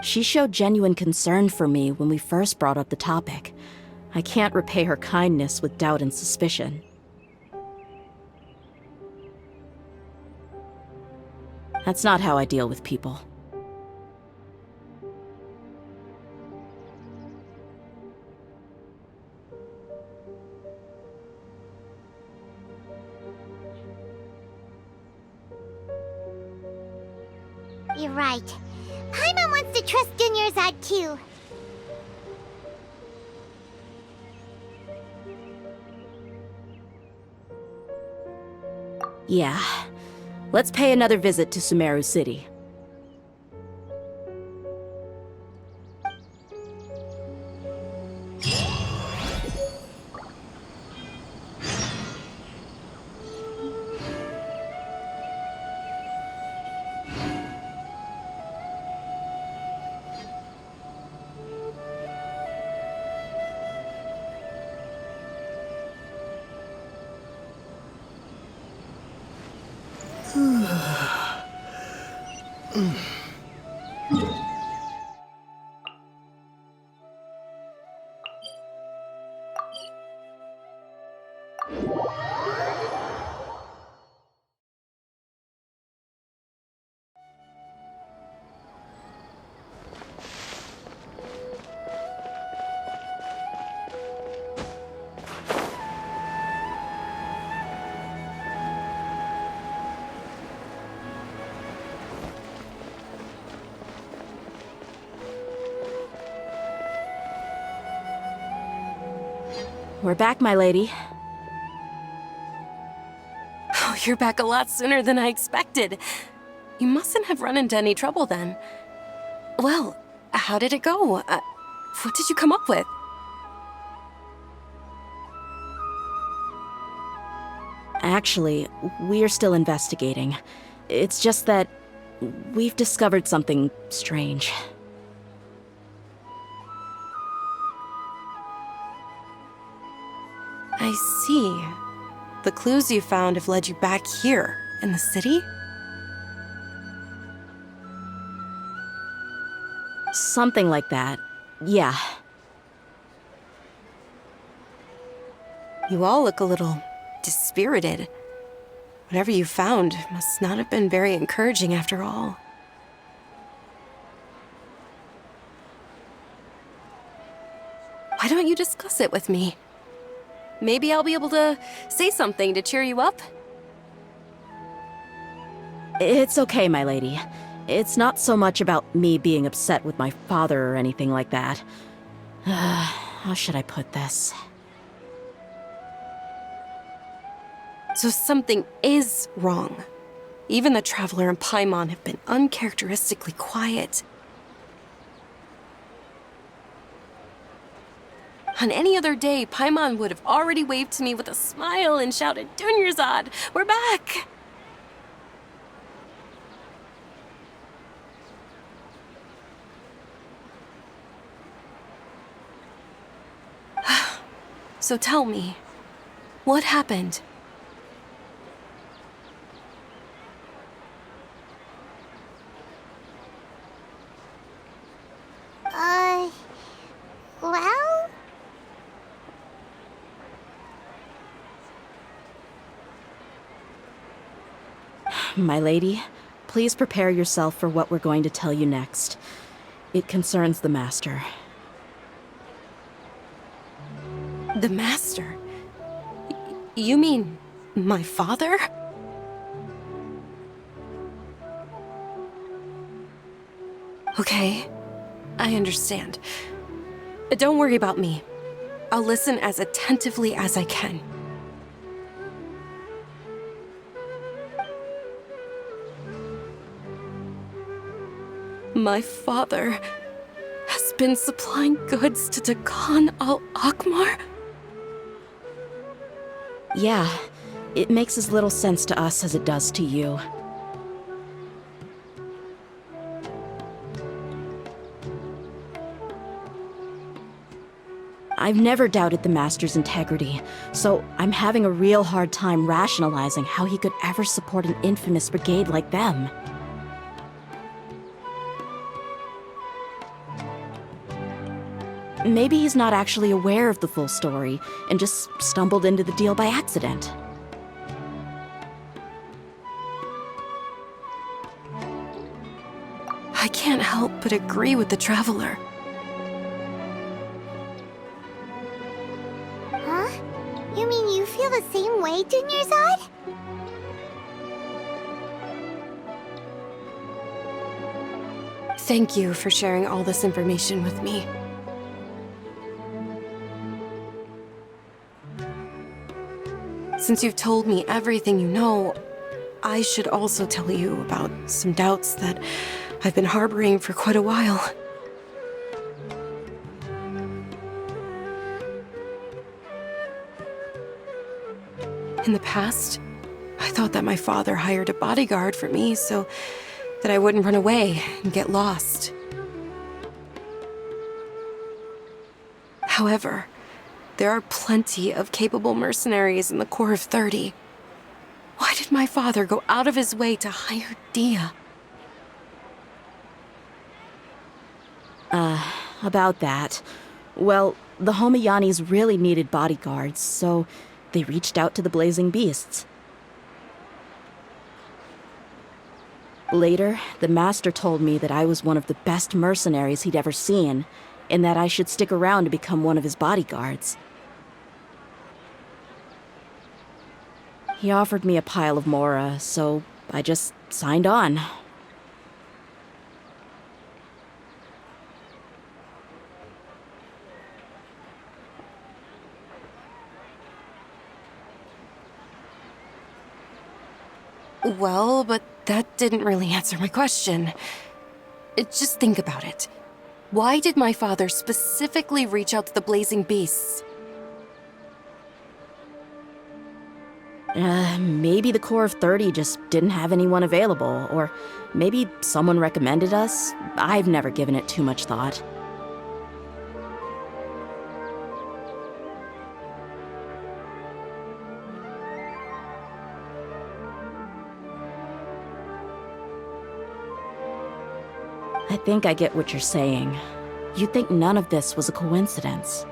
She showed genuine concern for me when we first brought up the topic. I can't repay her kindness with doubt and suspicion. That's not how I deal with people. You're right. Paimon wants to trust Dunyarzad too. Yeah. Let's pay another visit to Sumeru City. We're back, my lady. Oh, you're back a lot sooner than I expected. You mustn't have run into any trouble then. Well, how did it go? What did you come up with? Actually, we're still investigating. It's just that we've discovered something strange. I see. The clues you found have led you back here, in the city? Something like that. Yeah. You all look a little dispirited. Whatever you found must not have been very encouraging after all. Why don't you discuss it with me? Maybe I'll be able to say something to cheer you up? It's okay, my lady. It's not so much about me being upset with my father or anything like that. How should I put this? So something is wrong. Even the Traveler and Paimon have been uncharacteristically quiet. On any other day, Paimon would have already waved to me with a smile and shouted, "Dunyarzad, we're back!" So tell me, what happened? Well? My lady, please prepare yourself for what we're going to tell you next. It concerns the Master. The Master? You mean my father? Okay, I understand. Don't worry about me. I'll listen as attentively as I can. My father has been supplying goods to Dakan al-Akmar? Yeah, it makes as little sense to us as it does to you. I've never doubted the Master's integrity, so I'm having a real hard time rationalizing how he could ever support an infamous brigade like them. Maybe he's not actually aware of the full story and just stumbled into the deal by accident. help but agree with the Traveler. Huh? You mean you feel the same way, Junior Zod? Thank you for sharing all this information with me. Since you've told me everything you know, I should also tell you about some doubts that I've been harboring for quite a while. In the past, I thought that my father hired a bodyguard for me so that I wouldn't run away and get lost. However, there are plenty of capable mercenaries in the Corps of 30. Why did my father go out of his way to hire Дэхья? About that. Well, the Homayanis really needed bodyguards, so they reached out to the Blazing Beasts. Later, the Master told me that I was one of the best mercenaries he'd ever seen, and that I should stick around to become one of his bodyguards. He offered me a pile of Mora, so I just signed on. Well, but that didn't really answer my question. Just think about it. Why did my father specifically reach out to the Blazing Beasts? Maybe the Corps of 30 just didn't have anyone available, or maybe someone recommended us. I've never given it too much thought. I think I get what you're saying. You think none of this was a coincidence.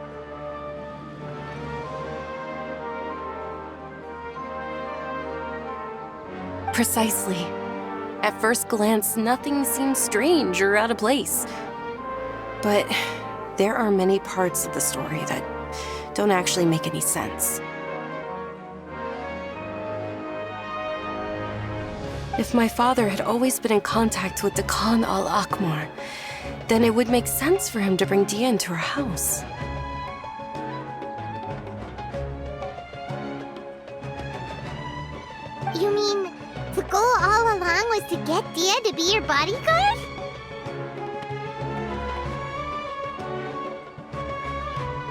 Precisely. At first glance, nothing seems strange or out of place. But there are many parts of the story that don't actually make any sense. If my father had always been in contact with the Khan al-Akmar, then it would make sense for him to bring Дэхья into our house. You mean the goal all along was to get Дэхьya to be your bodyguard?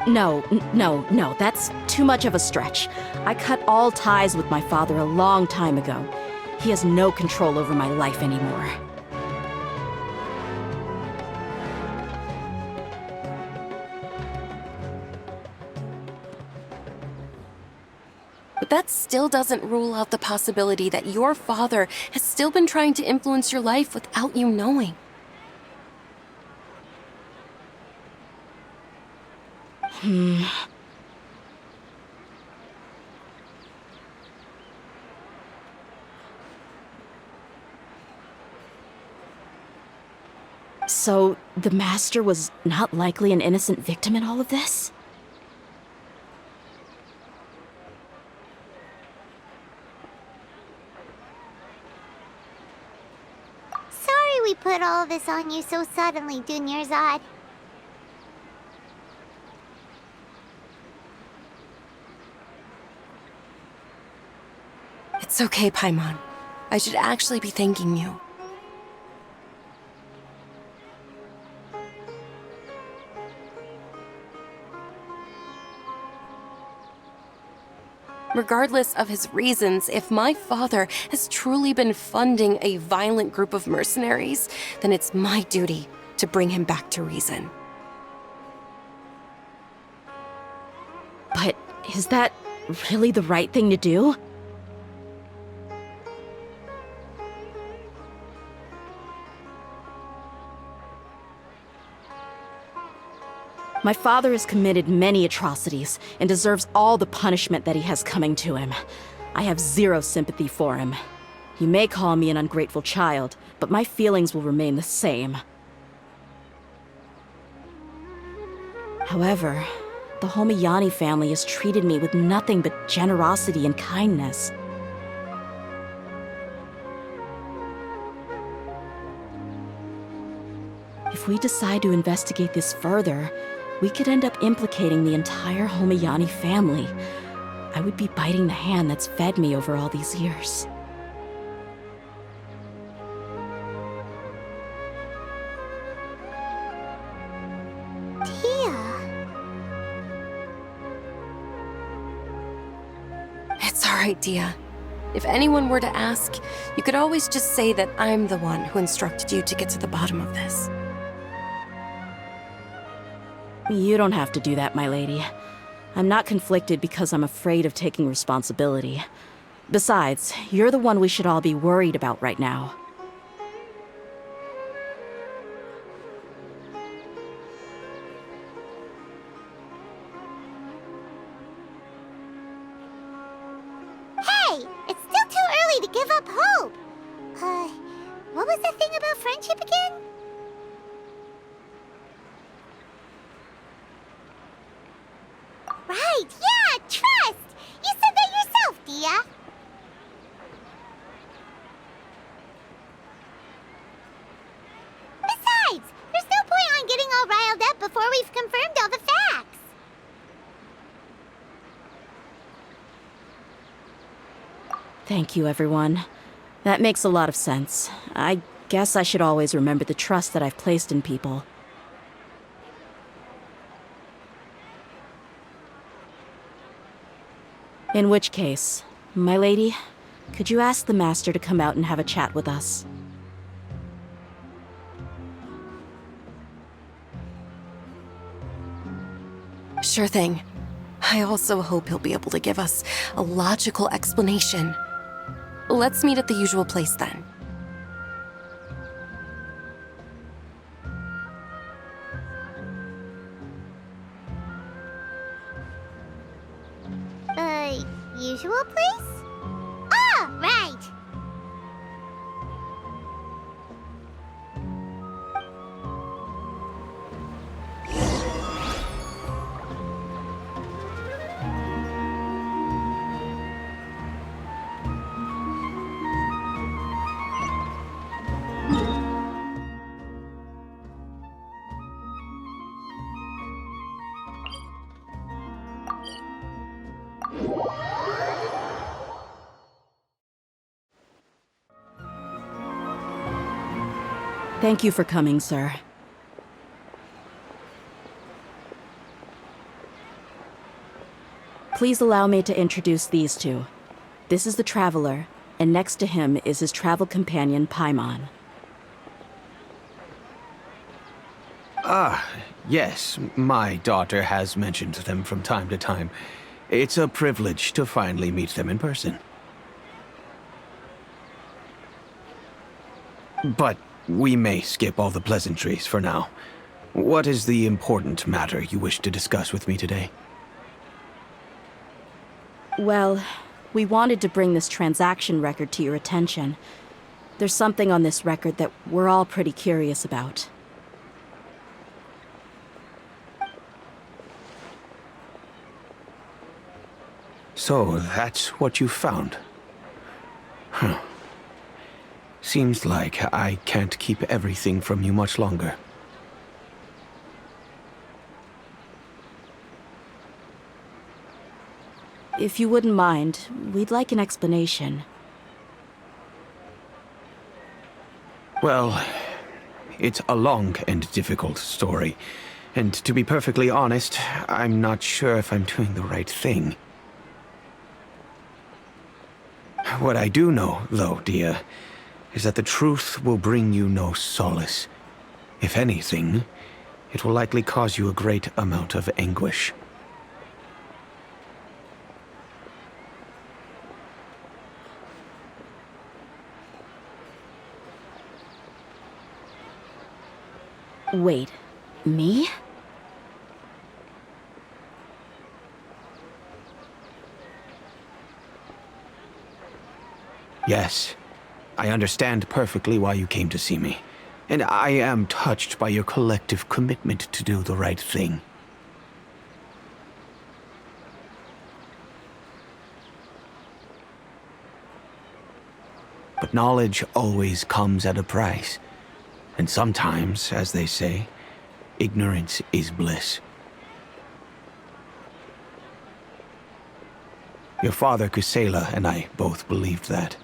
No, that's too much of a stretch. I cut all ties with my father a long time ago. He has no control over my life anymore. But that still doesn't rule out the possibility that your father has still been trying to influence your life without you knowing. So, the Master was not likely an innocent victim in all of this? Sorry we put all this on you so suddenly, Junior Zod. It's okay, Paimon. I should actually be thanking you. Regardless of his reasons, if my father has truly been funding a violent group of mercenaries, then it's my duty to bring him back to reason. But is that really the right thing to do? My father has committed many atrocities and deserves all the punishment that he has coming to him. I have zero sympathy for him. You may call me an ungrateful child, but my feelings will remain the same. However, the Homayani family has treated me with nothing but generosity and kindness. If we decide to investigate this further, we could end up implicating the entire Homayani family. I would be biting the hand that's fed me over all these years. It's all right, Dia. If anyone were to ask, you could always just say that I'm the one who instructed you to get to the bottom of this. You don't have to do that, my lady. I'm not conflicted because I'm afraid of taking responsibility. Besides, you're the one we should all be worried about right now. Hey, it's still too early to give up hope. What was the thing about friendship again? Right, yeah, trust! You said that yourself, Dia. Besides, there's no point on getting all riled up before we've confirmed all the facts. Thank you, everyone. That makes a lot of sense. I guess I should always remember the trust that I've placed in people. In which case, my lady, could you ask the master to come out and have a chat with us? Sure thing. I also hope he'll be able to give us a logical explanation. Let's meet at the usual place then. Usual place? Ah, right! Thank you for coming, sir. Please allow me to introduce these two. This is the Traveler, and next to him is his travel companion, Paimon. Ah, yes, my daughter has mentioned them from time to time. It's a privilege to finally meet them in person. But we may skip all the pleasantries for now. What is the important matter you wish to discuss with me today? Well, we wanted to bring this transaction record to your attention. There's something on this record that we're all pretty curious about. So, that's what you found? Huh. Seems like I can't keep everything from you much longer. If you wouldn't mind, we'd like an explanation. Well, it's a long and difficult story. And to be perfectly honest, I'm not sure if I'm doing the right thing. What I do know, though, Dia, is that the truth will bring you no solace. If anything, it will likely cause you a great amount of anguish. Wait, me? Yes, I understand perfectly why you came to see me, and I am touched by your collective commitment to do the right thing. knowledge always comes at a price. And sometimes, as they say, ignorance is bliss. Your father, Kusela, and I both believed that.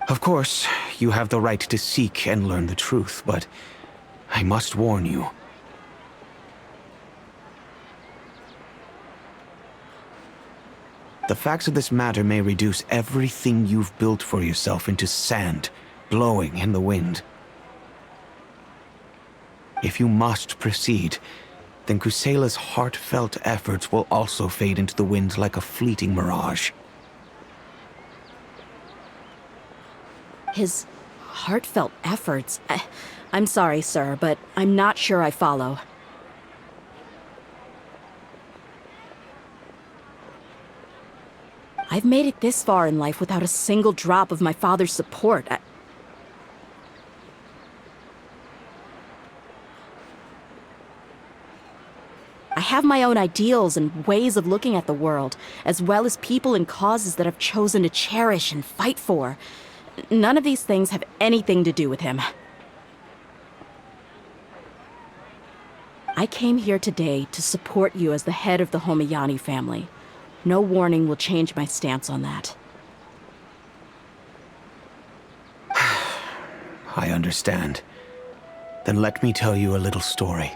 Of course, you have the right to seek and learn the truth, but I must warn you. The facts of this matter may reduce everything you've built for yourself into sand, blowing in the wind. If you must proceed, then Kusela's heartfelt efforts will also fade into the wind like a fleeting mirage. His heartfelt efforts? I'm sorry, sir, but I'm not sure I follow. I've made it this far in life without a single drop of my father's support. I have my own ideals and ways of looking at the world, as well as people and causes that I've chosen to cherish and fight for. None of these things have anything to do with him. I came here today to support you as the head of the Homayani family. No warning will change my stance on that. I understand. Then let me tell you a little story.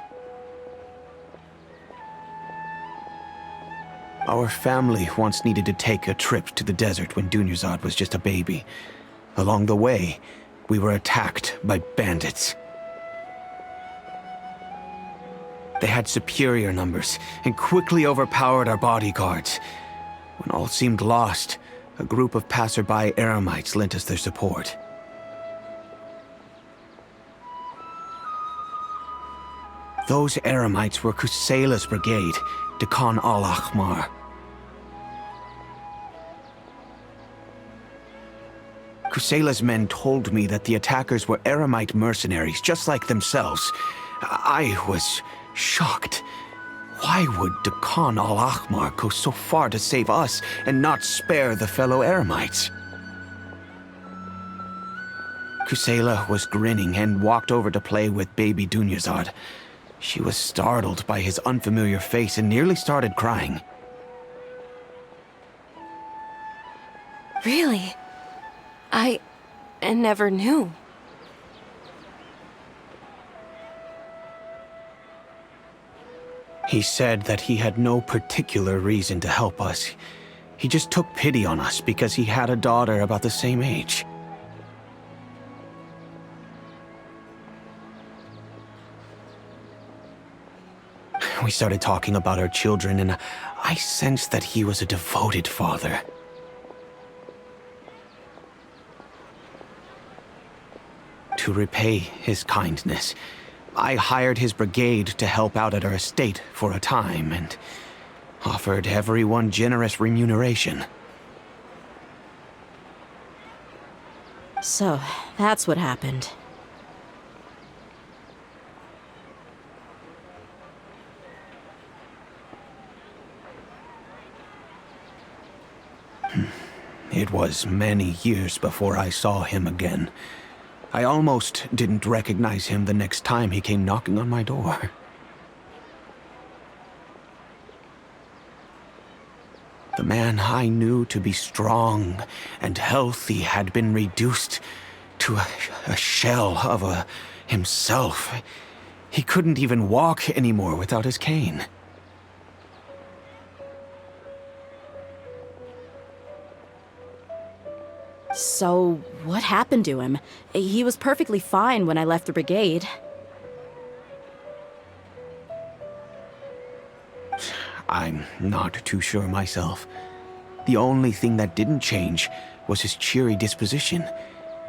Our family once needed to take a trip to the desert when Dunyarzad was just a baby. Along the way, we were attacked by bandits. They had superior numbers and quickly overpowered our bodyguards. When all seemed lost, a group of passerby Eremites lent us their support. Those Eremites were Kusela's brigade, Dekhan al-Ahmar. Kusela's men told me that the attackers were Eremite mercenaries, just like themselves. I was shocked. Why would Dekhan al-Ahmar go so far to save us and not spare the fellow Eremites? Kusela was grinning and walked over to play with baby Dunyarzad. She was startled by his unfamiliar face and nearly started crying. Really? I never knew. He said that he had no particular reason to help us. He just took pity on us because he had a daughter about the same age. We started talking about our children, and I sensed that he was a devoted father. To repay his kindness, I hired his brigade to help out at our estate for a time and offered everyone generous remuneration. So, that's what happened. It was many years before I saw him again. I almost didn't recognize him the next time he came knocking on my door. The man I knew to be strong and healthy had been reduced to a shell of himself. He couldn't even walk anymore without his cane. So, what happened to him? He was perfectly fine when I left the brigade. I'm not too sure myself. The only thing that didn't change was his cheery disposition.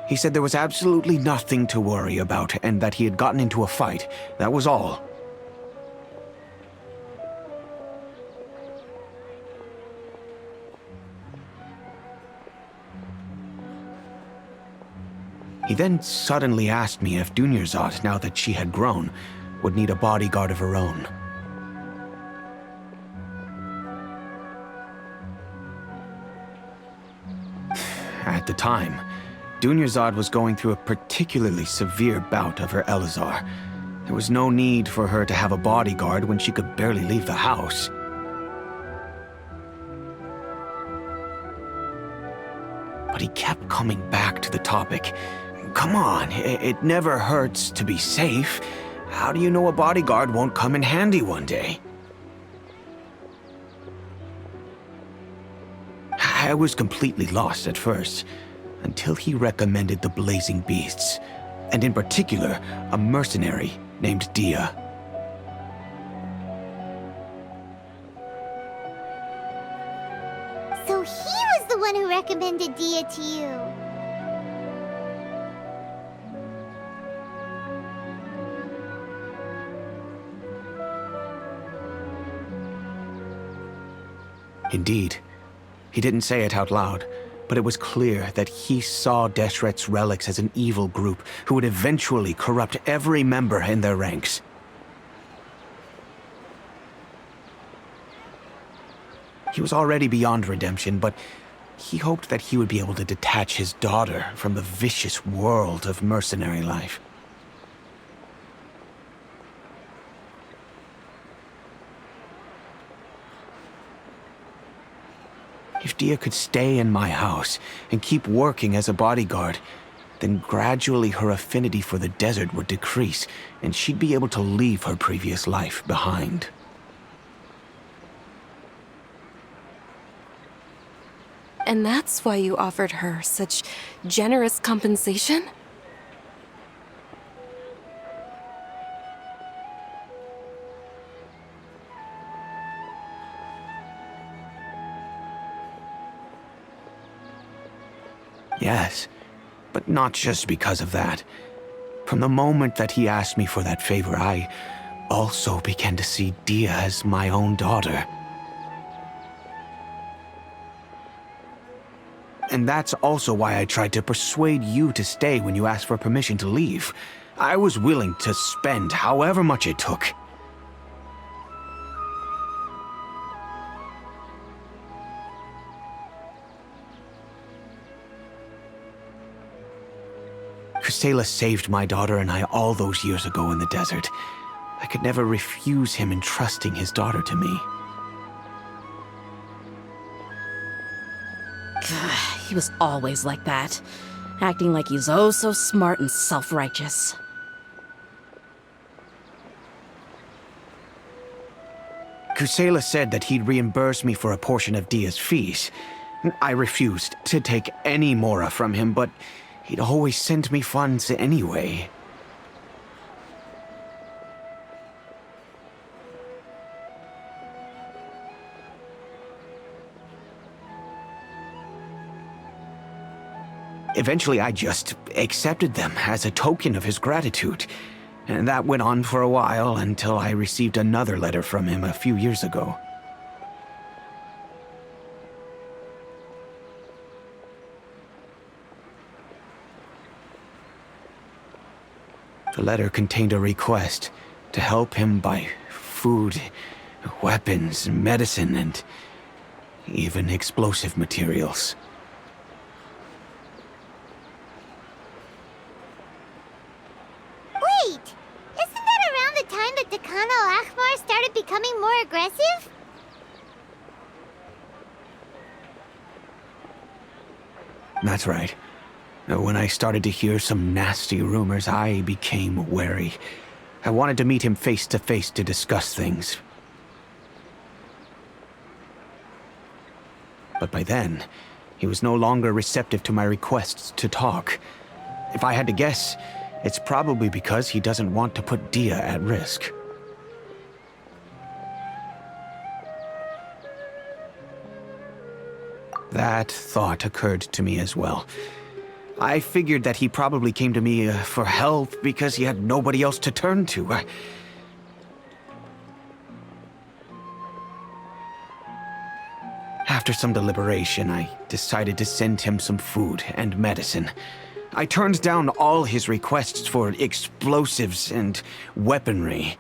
He said there was absolutely nothing to worry about and that he had gotten into a fight. That was all. He then suddenly asked me if Dunyarzad, now that she had grown, would need a bodyguard of her own. at the time, Dunyarzad was going through a particularly severe bout of her Elazar. There was no need for her to have a bodyguard when she could barely leave the house. But he kept coming back to the topic. Come on, it never hurts to be safe. How do you know a bodyguard won't come in handy one day? I was completely lost at first, until he recommended the Blazing Beasts, and in particular, a mercenary named Дэхья. So he was the one who recommended Дэхья to you. Indeed. He didn't say it out loud, but it was clear that he saw Deshret's relics as an evil group who would eventually corrupt every member in their ranks. He was already beyond redemption, but he hoped that he would be able to detach his daughter from the vicious world of mercenary life. If Дэхья could stay in my house and keep working as a bodyguard, then gradually her affinity for the desert would decrease, and she'd be able to leave her previous life behind. And that's why you offered her such generous compensation? Yes, but not just because of that. From the moment that he asked me for that favor, I also began to see Дэхьya as my own daughter. And that's also why I tried to persuade you to stay when you asked for permission to leave. I was willing to spend however much it took. Kusela saved my daughter and I all those years ago in the desert. I could never refuse him entrusting his daughter to me. He was always like that, acting like he's oh so smart and self-righteous. Kusela said that he'd reimburse me for a portion of Дэхьya's fees. I refused to take any more from him, but he'd always send me funds anyway. Eventually, I just accepted them as a token of his gratitude. And that went on for a while until I received another letter from him a few years ago. The letter contained a request to help him buy food, weapons, medicine, and even explosive materials. Wait! Isn't that around the time that Dakan al-Ahmar started becoming more aggressive? That's right. When I started to hear some nasty rumors, I became wary. I wanted to meet him face to face to discuss things. But by then, he was no longer receptive to my requests to talk. If I had to guess, it's probably because he doesn't want to put Дэхьya at risk. That thought occurred to me as well. I figured that he probably came to me for help because he had nobody else to turn to. After some deliberation, I decided to send him some food and medicine. I turned down all his requests for explosives and weaponry.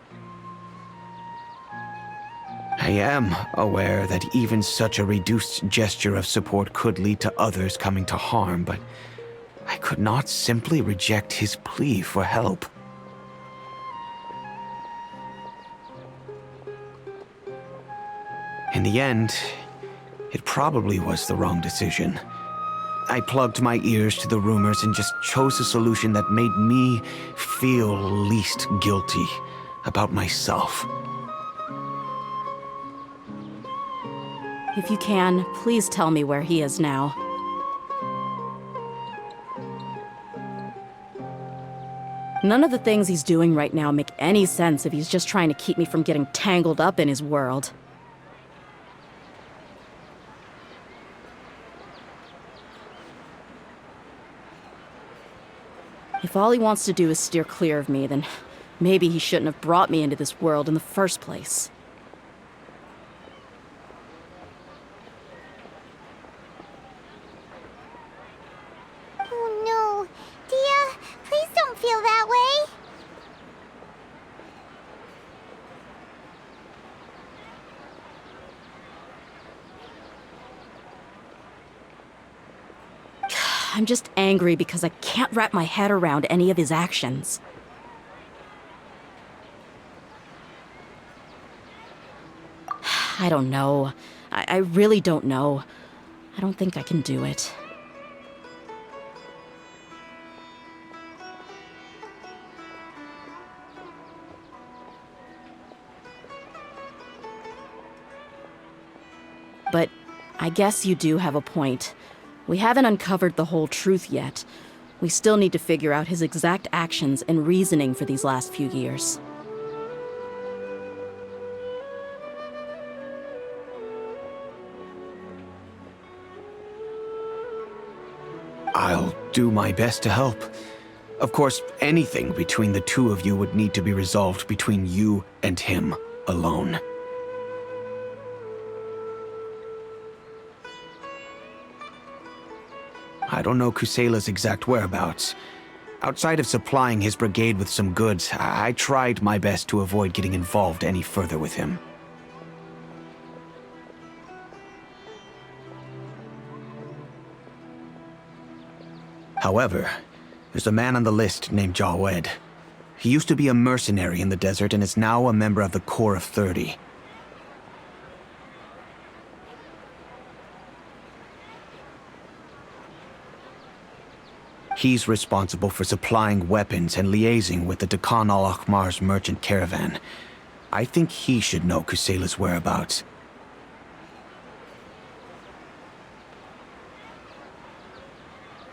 I am aware that even such a reduced gesture of support could lead to others coming to harm, but I could not simply reject his plea for help. In the end, it probably was the wrong decision. I plugged my ears to the rumors and just chose a solution that made me feel least guilty about myself. If you can, please tell me where he is now. None of the things he's doing right now make any sense if he's just trying to keep me from getting tangled up in his world. If all he wants to do is steer clear of me, then maybe he shouldn't have brought me into this world in the first place. Oh no. Dia, please don't feel that way. I'm just angry because I can't wrap my head around any of his actions. I don't know. I really don't know. I don't think I can do it. But I guess you do have a point. We haven't uncovered the whole truth yet. We still need to figure out his exact actions and reasoning for these last few years. I'll do my best to help. Of course, anything between the two of you would need to be resolved between you and him alone. I don't know Kusela's exact whereabouts. Outside of supplying his brigade with some goods, I tried my best to avoid getting involved any further with him. However, there's a man on the list named Jawed. He used to be a mercenary in the desert and is now a member of the Corps of 30. He's responsible for supplying weapons and liaising with the Dakan al-Ahmar's merchant caravan. I think he should know Kusela's whereabouts.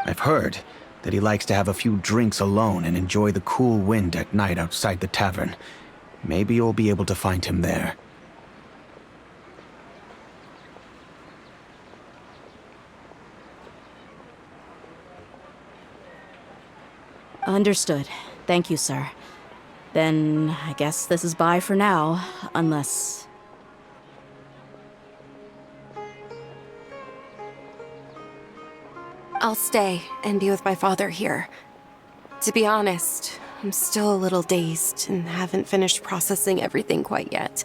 I've heard that he likes to have a few drinks alone and enjoy the cool wind at night outside the tavern. Maybe you'll be able to find him there. Understood. Thank you, sir. Then I guess this is bye for now, unless... I'll stay and be with my father here. To be honest, I'm still a little dazed and haven't finished processing everything quite yet.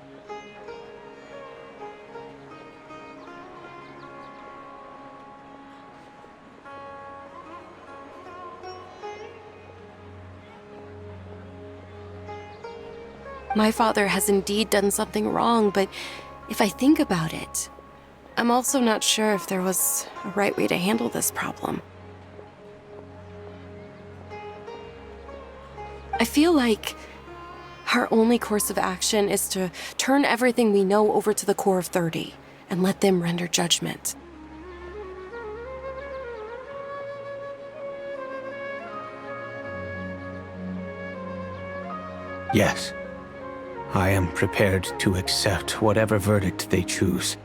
My father has indeed done something wrong, but if I think about it, I'm also not sure if there was a right way to handle this problem. I feel like our only course of action is to turn everything we know over to the Corps of 30 and let them render judgment. Yes. I am prepared to accept whatever verdict they choose.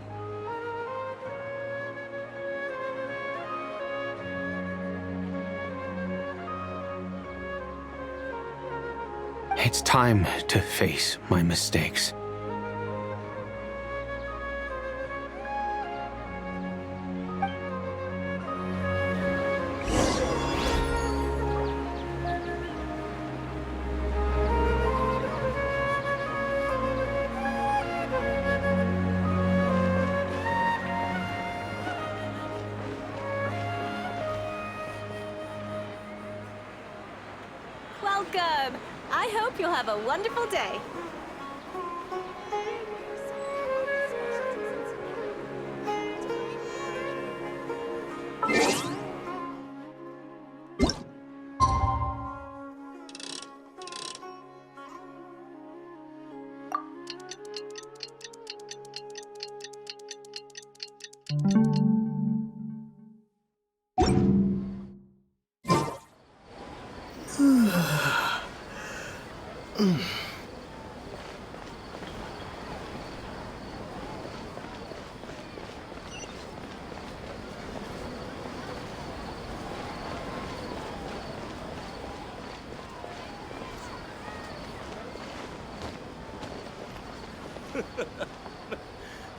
It's time to face my mistakes. welcome. I hope you'll have a wonderful day.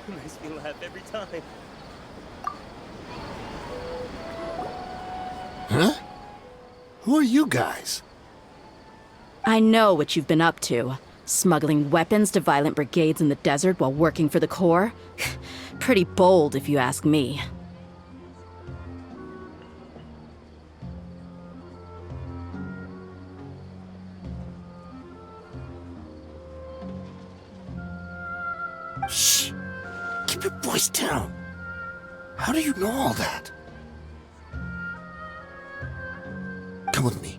Makes me laugh every time. Huh? Who are you guys? I know what you've been up to. Smuggling weapons to violent brigades in the desert while working for the Corps? Pretty bold, if you ask me. Shh! Keep your voice down. How do you know all that? Come with me.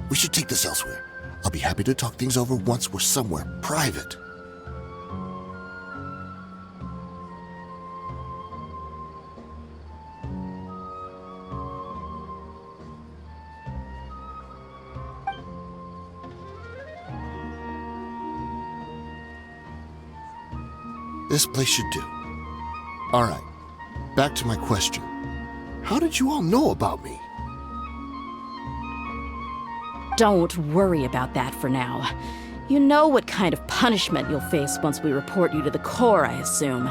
We should take this elsewhere. I'll be happy to talk things over once we're somewhere private. This place should do. All right, back to my question. How did you all know about me? Don't worry about that for now. You know what kind of punishment you'll face once we report you to the Corps, I assume.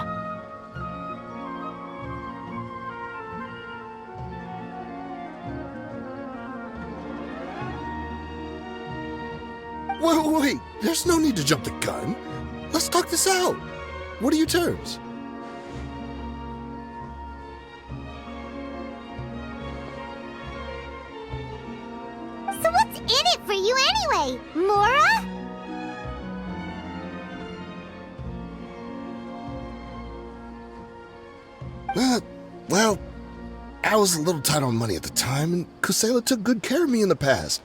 Wait, there's no need to jump the gun. Let's talk this out. What are your terms? So what's in it for you anyway, Mora? Well, I was a little tight on money at the time, and Kusela took good care of me in the past.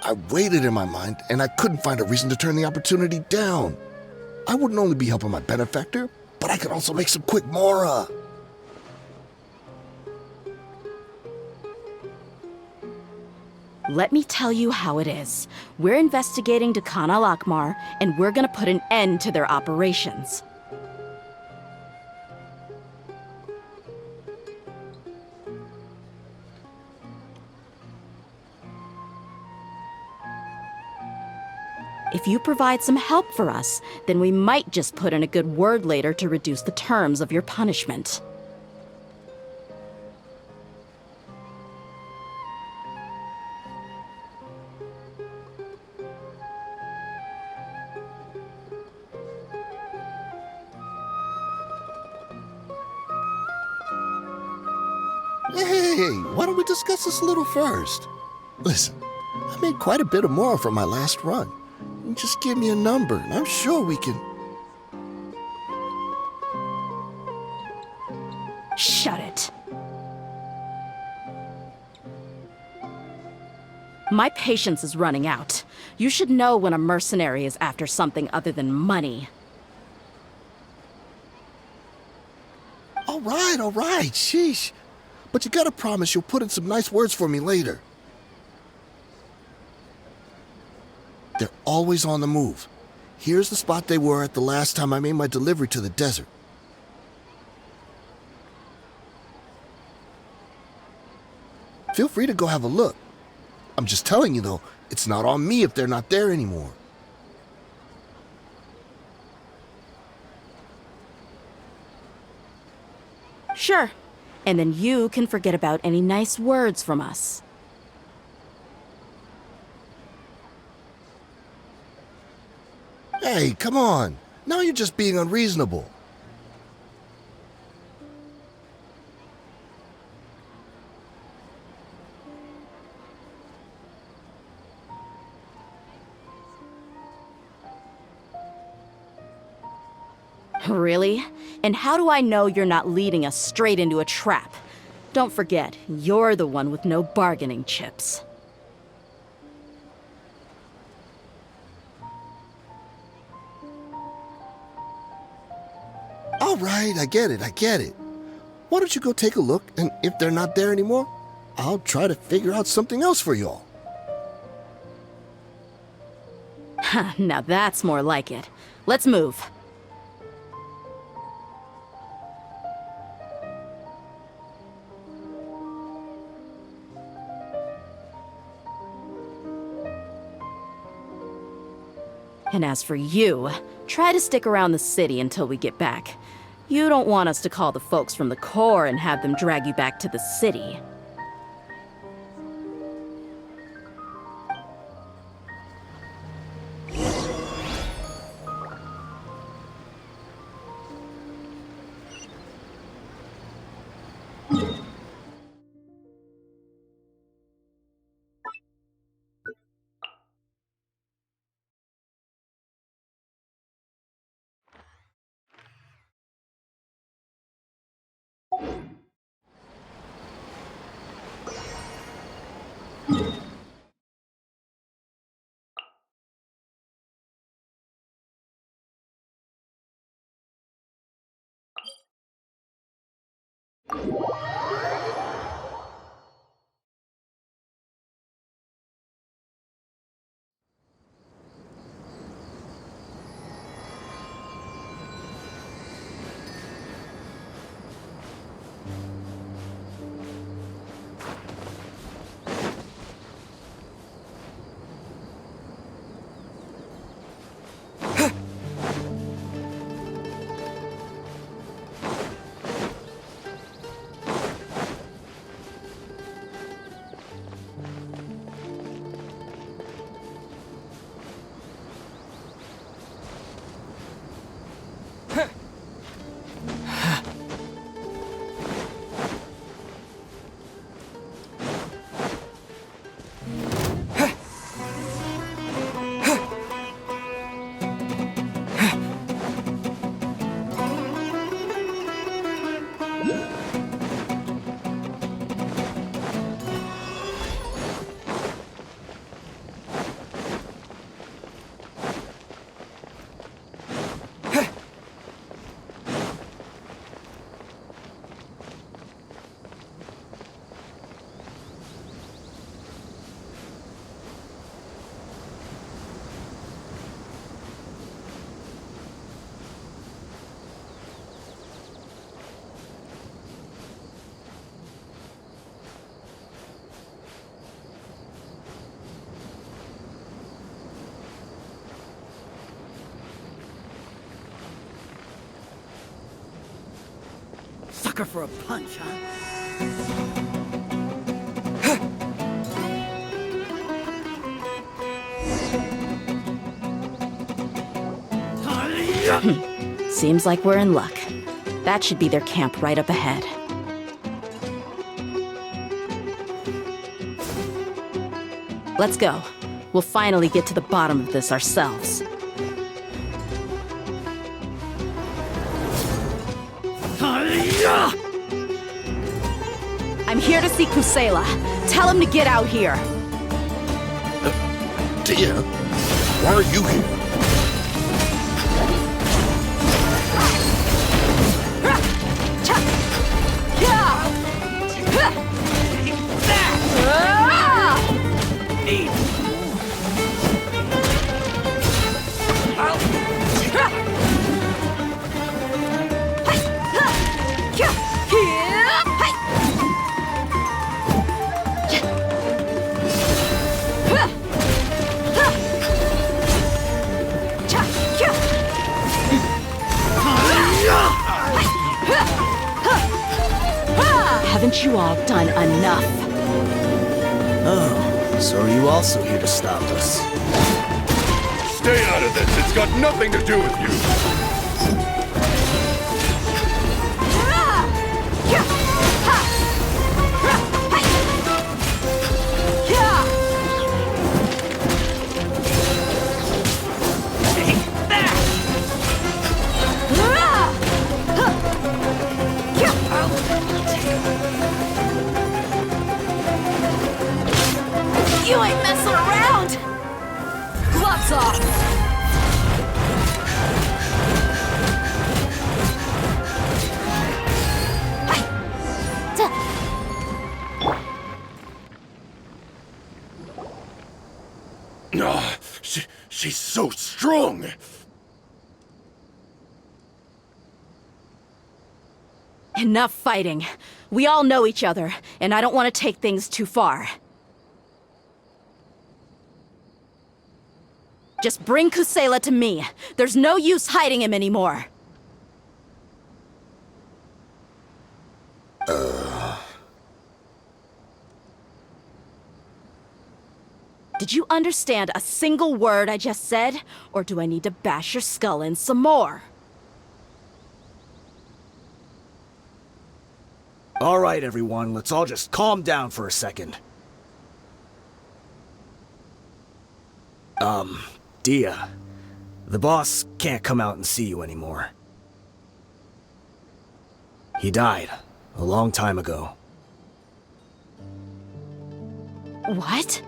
I weighed it in my mind, and I couldn't find a reason to turn the opportunity down. I wouldn't only be helping my benefactor, but I could also make some quick Mora. Let me tell you how it is. We're investigating Khan al-Akmar, and we're gonna put an end to their operations. If you provide some help for us, then we might just put in a good word later to reduce the terms of your punishment. Hey, why don't we discuss this a little first? Listen, I made quite a bit of Mora from my last run. Just give me a number, and I'm sure we can... Shut it. My patience is running out. You should know when a mercenary is after something other than money. All right, sheesh. But you gotta promise you'll put in some nice words for me later. They're always on the move. Here's the spot they were at the last time I made my delivery to the desert. Feel free to go have a look. I'm just telling you though, it's not on me if they're not there anymore. Sure. And then you can forget about any nice words from us. Hey, come on. Now you're just being unreasonable. Really? And how do I know you're not leading us straight into a trap? Don't forget, you're the one with no bargaining chips. All right, I get it. Why don't you go take a look, and if they're not there anymore, I'll try to figure out something else for y'all. Now that's more like it. Let's move. And as for you, try to stick around the city until we get back. You don't want us to call the folks from the Corps and have them drag you back to the city. Sucker for a punch, huh? Seems like we're in luck. That should be their camp right up ahead. Let's go. We'll finally get to the bottom of this ourselves. I'm here to see Kusela. Tell him to get out here. Tia, why are you here? Haven't you all done enough? Oh, so are you also here to stop us? Stay out of this. It's got nothing to do with you. You ain't messing around! Gloves off! Ah, she's so strong! Enough fighting. We all know each other, and I don't want to take things too far. Just bring Kusela to me. There's no use hiding him anymore. Did you understand a single word I just said? Or do I need to bash your skull in some more? All right, everyone, let's all just calm down for a second. Дэхья, the boss can't come out and see you anymore. He died a long time ago. What?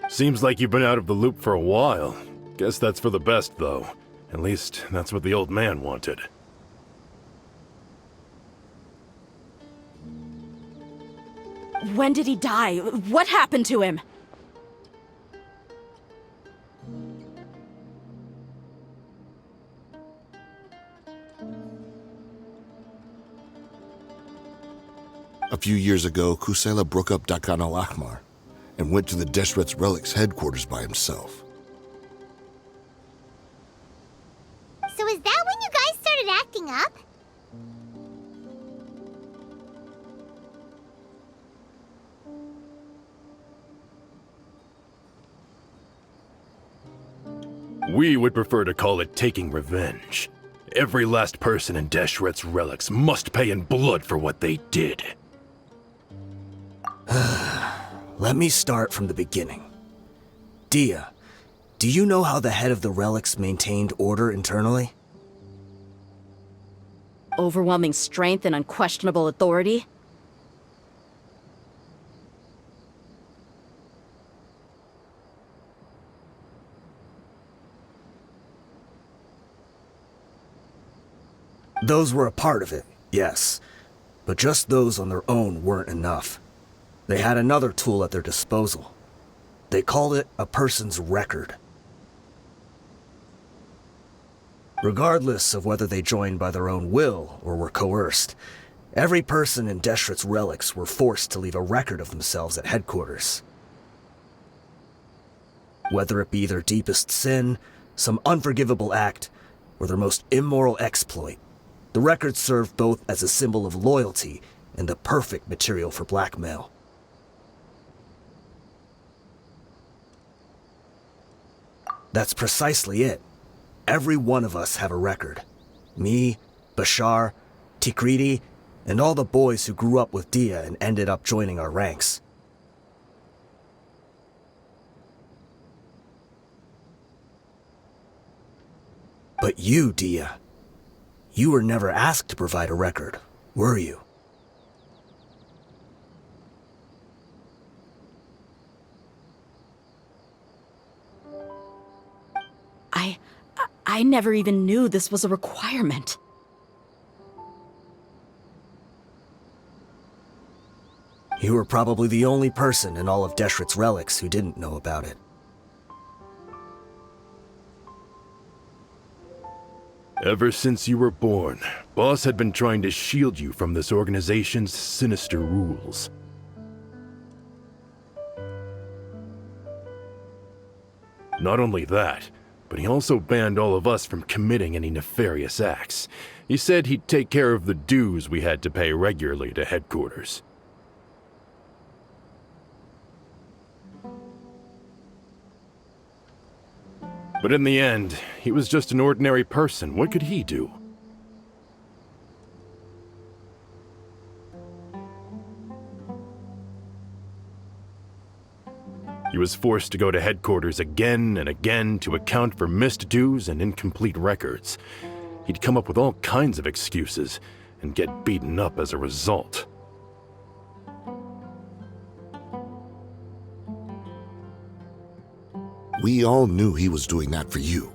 Seems like you've been out of the loop for a while. Guess that's for the best, though. At least, that's what the old man wanted. When did he die? What happened to him? A few years ago, Kusela broke up Dakan al-Ahmar and went to the Deshret's Relics headquarters by himself. So is that when you guys started acting up? We would prefer to call it taking revenge. Every last person in Deshret's Relics must pay in blood for what they did. Let me start from the beginning. Дэхьya, do you know how the head of the relics maintained order internally? Overwhelming strength and unquestionable authority? Those were a part of it, yes. But just those on their own weren't enough. They had another tool at their disposal. They called it a person's record. Regardless of whether they joined by their own will or were coerced, every person in Deshret's Relics were forced to leave a record of themselves at headquarters. Whether it be their deepest sin, some unforgivable act, or their most immoral exploit, the record served both as a symbol of loyalty and the perfect material for blackmail. That's precisely it. Every one of us have a record. Me, Bashar, Tikriti, and all the boys who grew up with Дэхьya and ended up joining our ranks. But you, Дэхьya, you were never asked to provide a record, were you? I never even knew this was a requirement. You were probably the only person in all of Deshret's Relics who didn't know about it. Ever since you were born, Boss had been trying to shield you from this organization's sinister rules. Not only that, but he also banned all of us from committing any nefarious acts. He said he'd take care of the dues we had to pay regularly to headquarters. But in the end, he was just an ordinary person. What could he do? He was forced to go to headquarters again and again to account for missed dues and incomplete records. He'd come up with all kinds of excuses, and get beaten up as a result. We all knew he was doing that for you.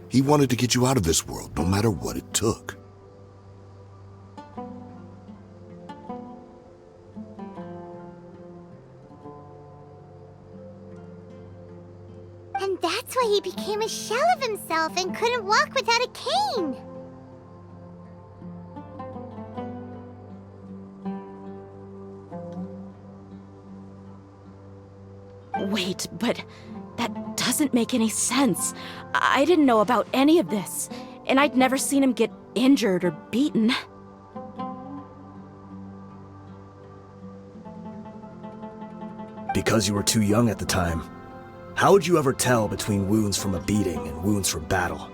He wanted to get you out of this world, no matter what it took. And that's why he became a shell of himself and couldn't walk without a cane. Wait, but that doesn't make any sense. I didn't know about any of this, and I'd never seen him get injured or beaten. Because you were too young at the time. How would you ever tell between wounds from a beating and wounds from battle?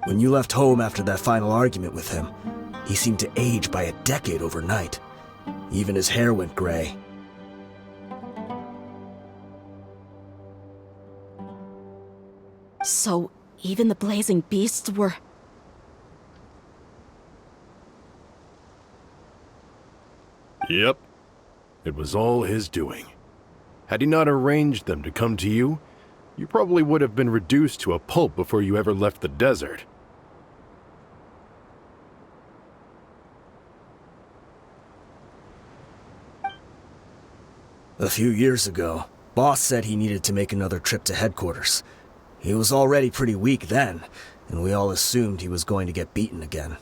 When you left home after that final argument with him, he seemed to age by a decade overnight. Even his hair went gray. So, even the blazing beasts were... Yep. It was all his doing. Had he not arranged them to come to you, you probably would have been reduced to a pulp before you ever left the desert. A few years ago, Boss said he needed to make another trip to headquarters. He was already pretty weak then, and we all assumed he was going to get beaten again.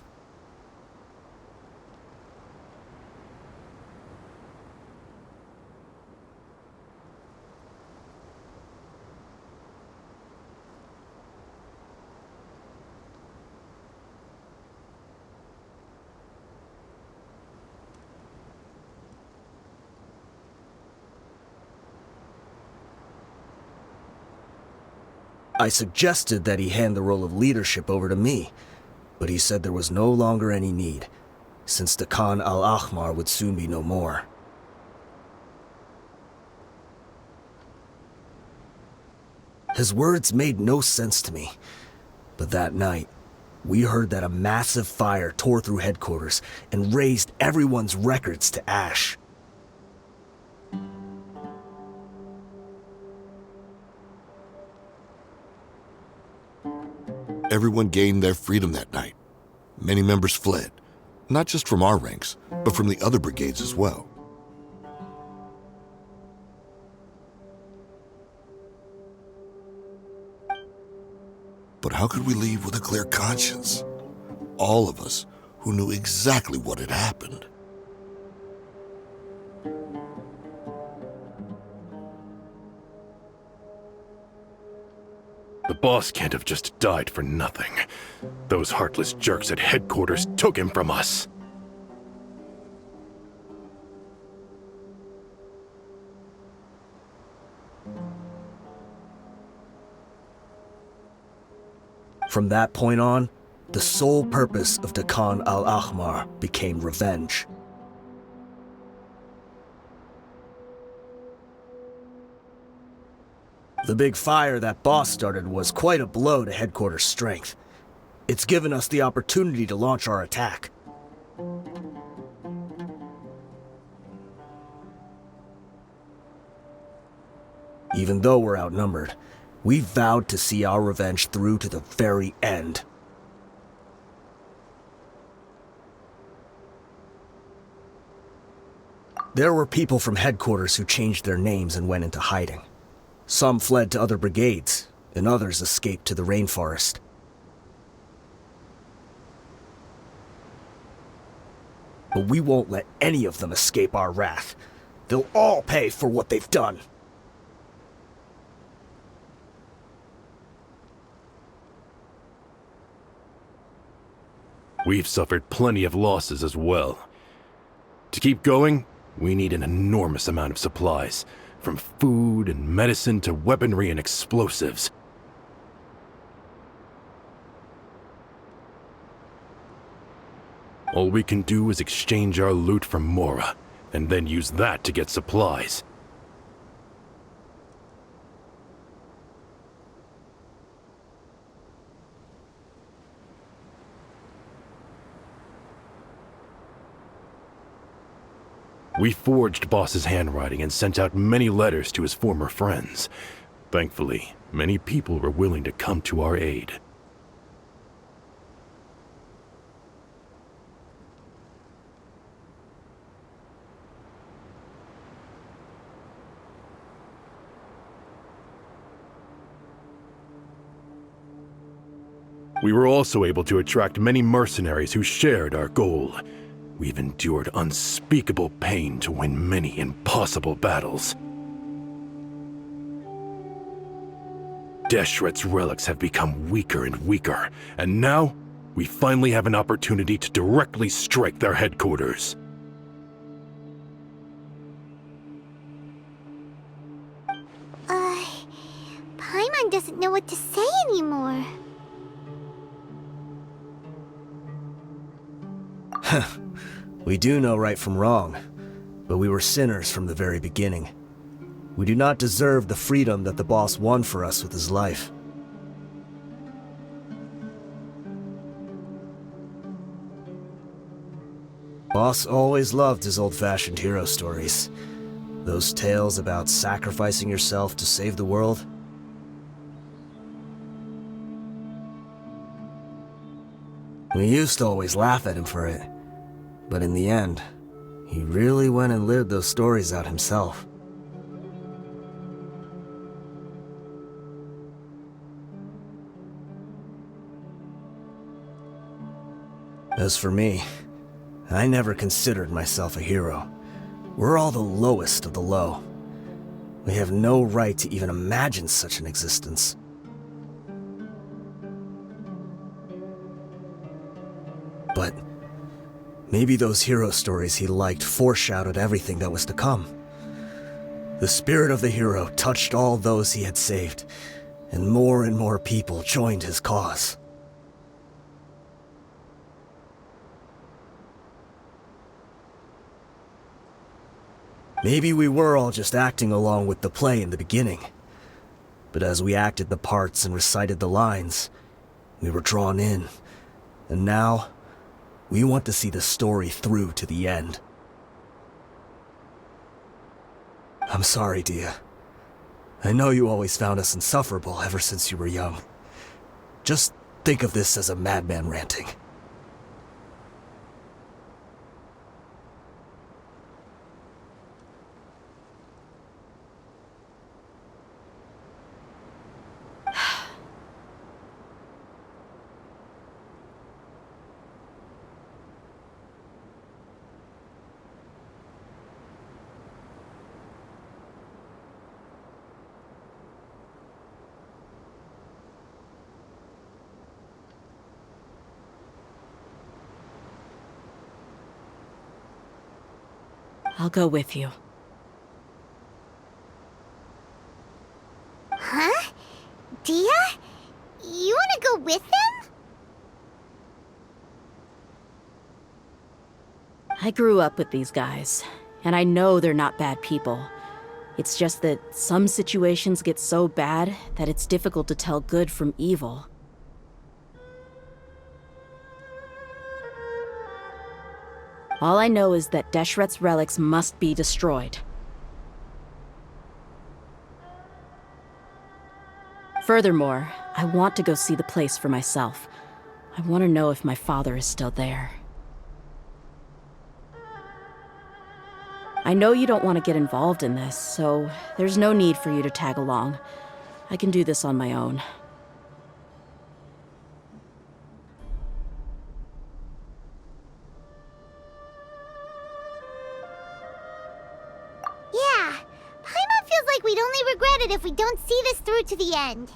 I suggested that he hand the role of leadership over to me, but he said there was no longer any need, since the Khan al-Ahmar would soon be no more. His words made no sense to me, but that night, we heard that a massive fire tore through headquarters and razed everyone's records to ash. Everyone gained their freedom that night. Many members fled, not just from our ranks, but from the other brigades as well. But how could we leave with a clear conscience? All of us who knew exactly what had happened. The boss can't have just died for nothing. Those heartless jerks at headquarters took him from us. From that point on, the sole purpose of the Khan al-Ahmar became revenge. The big fire that Boss started was quite a blow to headquarters' strength. It's given us the opportunity to launch our attack. Even though we're outnumbered, we vowed to see our revenge through to the very end. There were people from headquarters who changed their names and went into hiding. Some fled to other brigades, and others escaped to the rainforest. But we won't let any of them escape our wrath. They'll all pay for what they've done. We've suffered plenty of losses as well. To keep going, we need an enormous amount of supplies, from food and medicine to weaponry and explosives. All we can do is exchange our loot from Mora, and then use that to get supplies. We forged Boss's handwriting and sent out many letters to his former friends. Thankfully, many people were willing to come to our aid. We were also able to attract many mercenaries who shared our goal. We've endured unspeakable pain to win many impossible battles. Deshret's relics have become weaker and weaker, and now we finally have an opportunity to directly strike their headquarters. Paimon doesn't know what to say anymore. We do know right from wrong, but we were sinners from the very beginning. We do not deserve the freedom that the boss won for us with his life. Boss always loved his old-fashioned hero stories. Those tales about sacrificing yourself to save the world. We used to always laugh at him for it. But in the end, he really went and lived those stories out himself. As for me, I never considered myself a hero. We're all the lowest of the low. We have no right to even imagine such an existence. But maybe those hero stories he liked foreshadowed everything that was to come. The spirit of the hero touched all those he had saved, and more people joined his cause. Maybe we were all just acting along with the play in the beginning. But as we acted the parts and recited the lines, we were drawn in. And now, we want to see the story through to the end. I'm sorry, Дэхья. I know you always found us insufferable ever since you were young. Just think of this as a madman ranting. I'll go with you. Huh? Дэхья? You wanna go with them? I grew up with these guys, and I know they're not bad people. It's just that some situations get so bad that it's difficult to tell good from evil. All I know is that Deshret's relics must be destroyed. Furthermore, I want to go see the place for myself. I want to know if my father is still there. I know you don't want to get involved in this, so there's no need for you to tag along. I can do this on my own. Yeah, Paimon feels like we'd only regret it if we don't see this through to the end.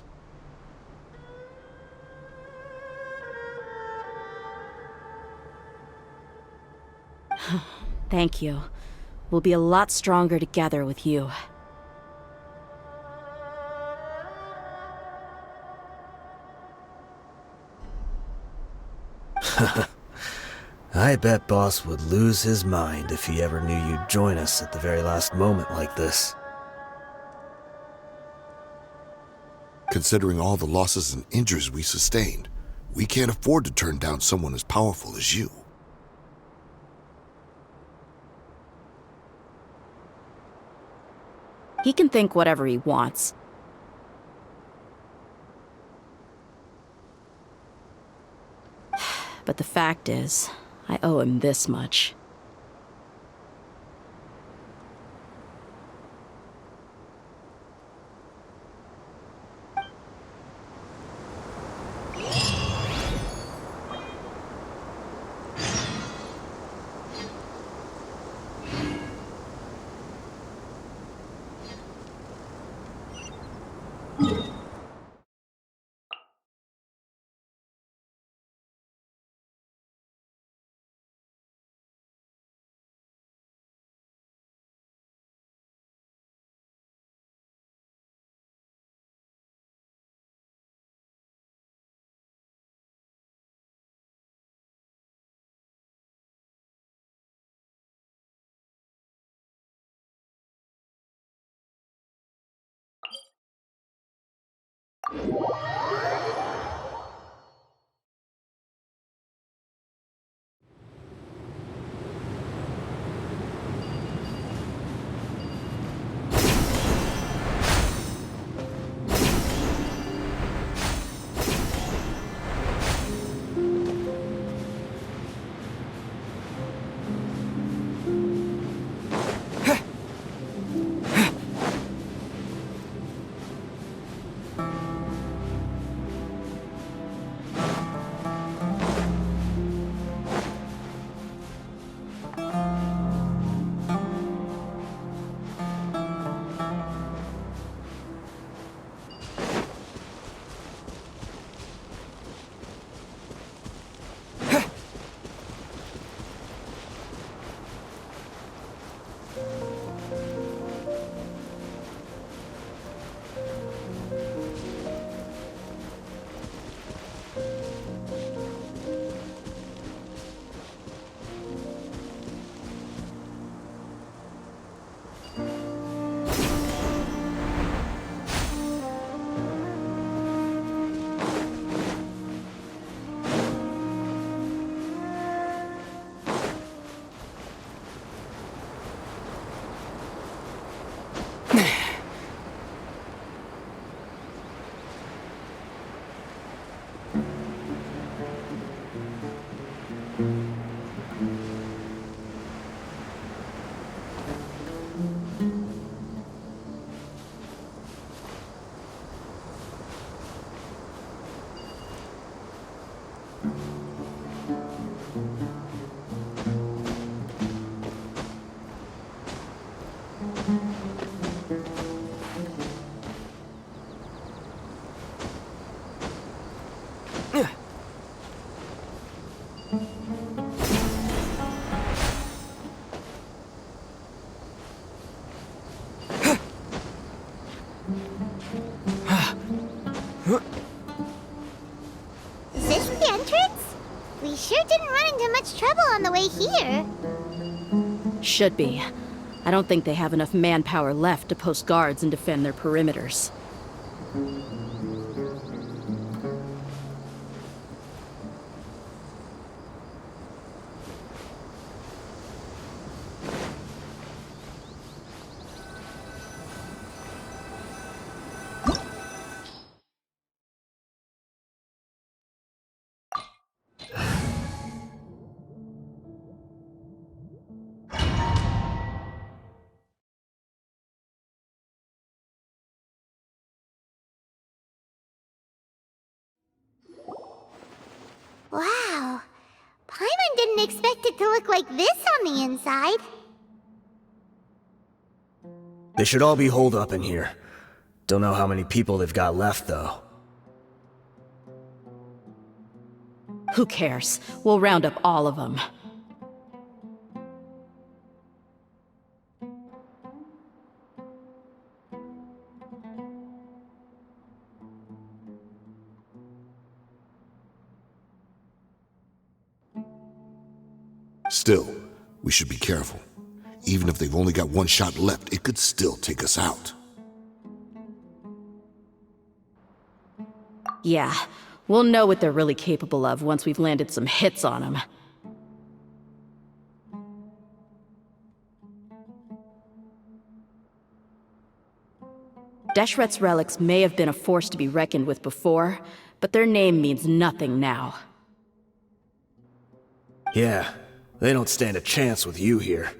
Thank you. We'll be a lot stronger together with you. I bet Boss would lose his mind if he ever knew you'd join us at the very last moment like this. Considering all the losses and injuries we sustained, we can't afford to turn down someone as powerful as you. He can think whatever he wants. But the fact is, I owe him this much. Is this the entrance? We sure didn't run into much trouble on the way here. Should be. I don't think they have enough manpower left to post guards and defend their perimeters. Wow. Paimon didn't expect it to look like this on the inside. They should all be holed up in here. Don't know how many people they've got left, though. Who cares? We'll round up all of them. Still, we should be careful. Even if they've only got one shot left, it could still take us out. Yeah, we'll know what they're really capable of once we've landed some hits on them. Deshret's relics may have been a force to be reckoned with before, but their name means nothing now. Yeah, they don't stand a chance with you here.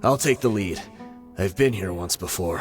I'll take the lead. I've been here once before.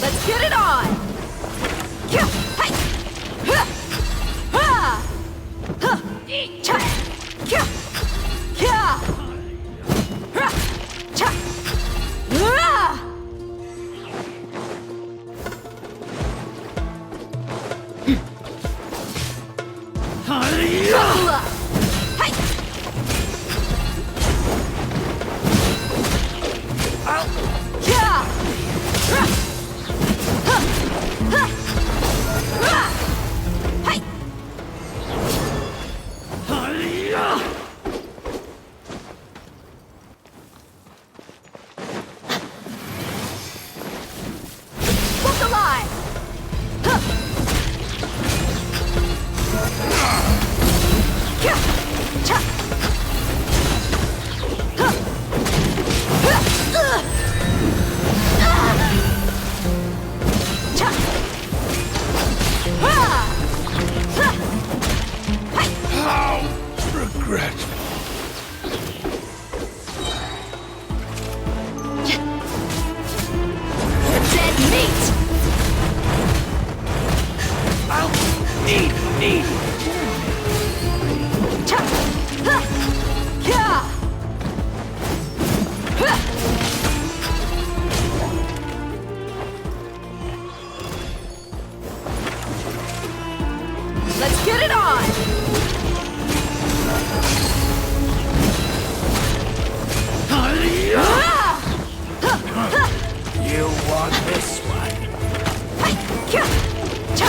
Let's get it on! Kya! Hi! Ha! Ha! Ha! Cha! Kya! Kya! Ha! Cha! Ah! Kula! Hi! Kya! Ha! Look alive! How regretful. Dead meat! I'll need. Cha! Ha! Kya! Ha! Let's get it on! You want this one? Hi! Kya! Cha!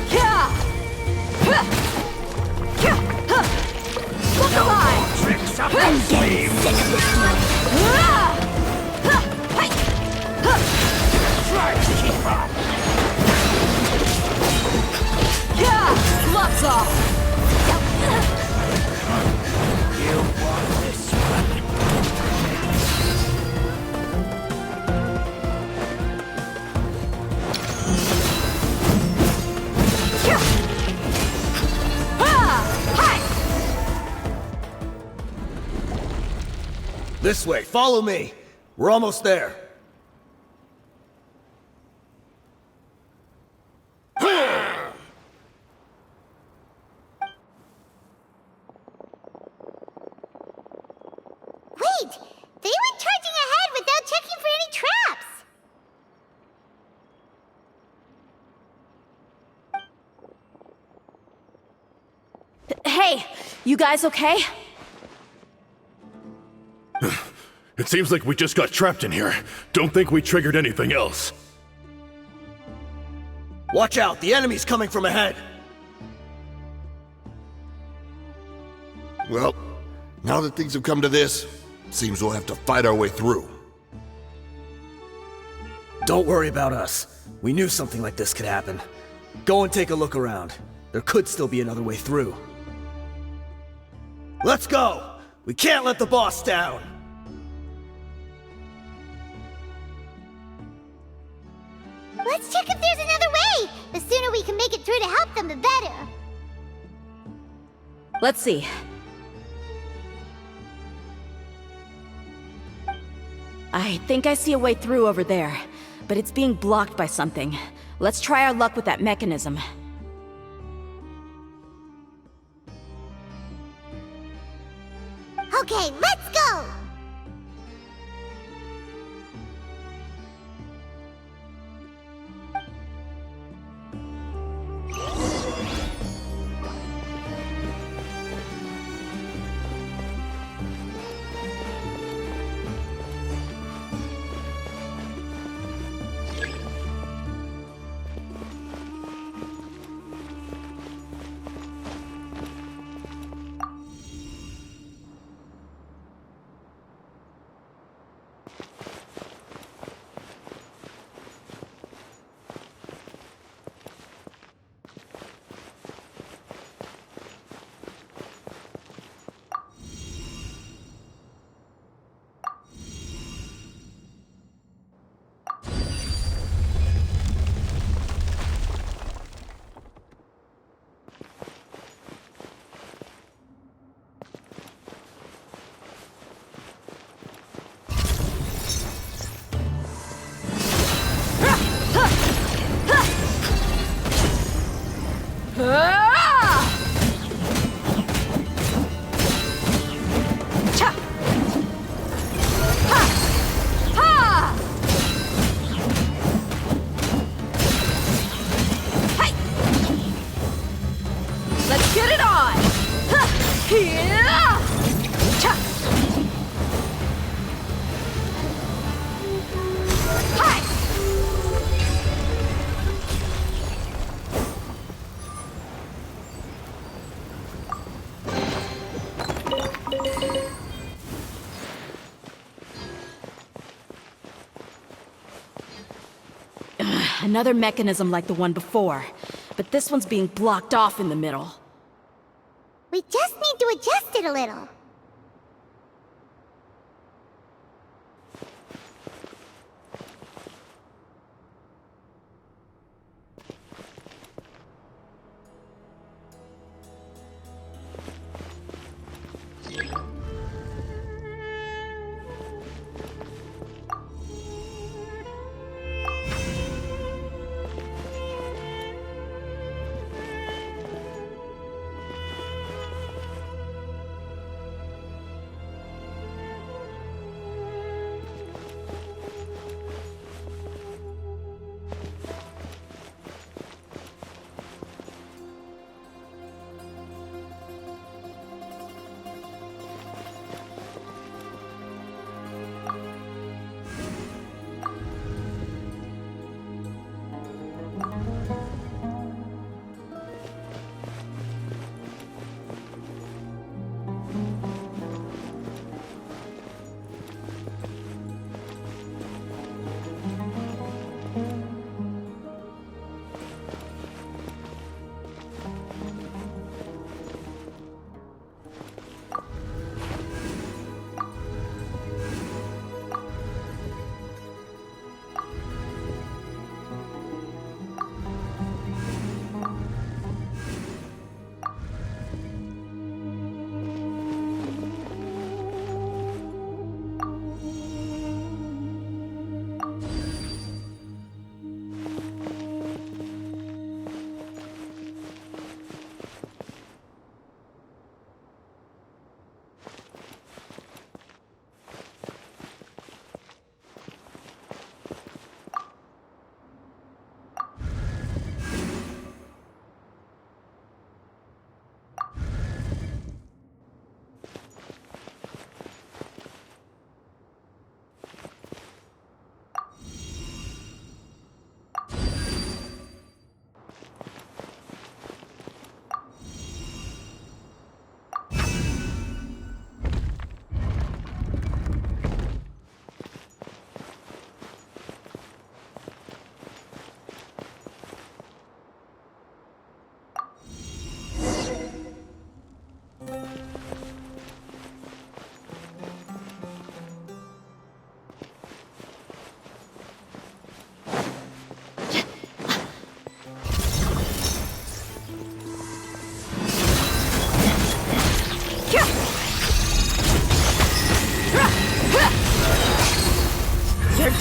Kya! Ha! Kya! Ha! Look alive! Tricks up your sleeve. Try to keep up. Yeah! Gloves off! You want this one? Yeah! Ah! Hi! This way, follow me. We're almost there. Wait! They went charging ahead without checking for any traps! Hey, you guys okay? It seems like we just got trapped in here. Don't think we triggered anything else. Watch out, the enemy's coming from ahead. Well, now that things have come to this, seems we'll have to fight our way through. Don't worry about us. We knew something like this could happen. Go and take a look around. There could still be another way through. Let's go! We can't let the boss down! Let's check if there's another way! The sooner we can make it through to help them, the better. Let's see. I think I see a way through over there, but it's being blocked by something. Let's try our luck with that mechanism. Okay, let's go! Another mechanism like the one before, but this one's being blocked off in the middle. We just need to adjust it a little.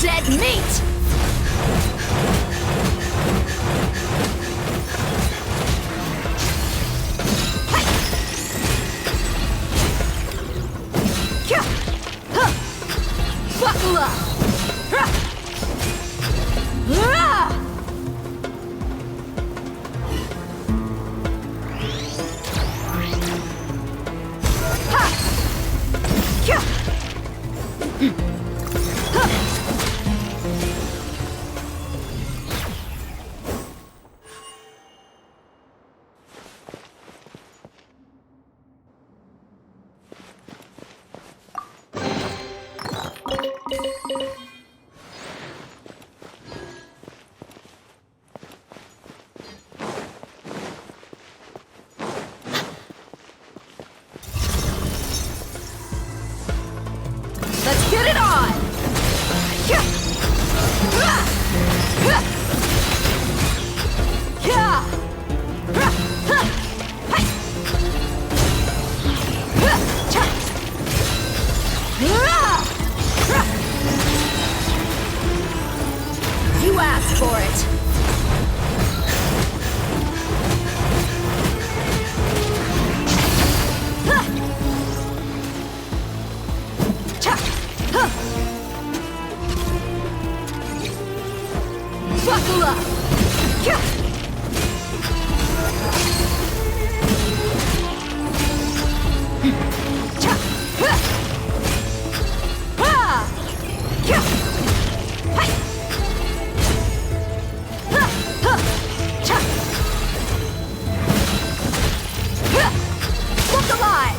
Dead meat! Buckle up! Let's get it on! You asked for it. Buckle up! Look alive!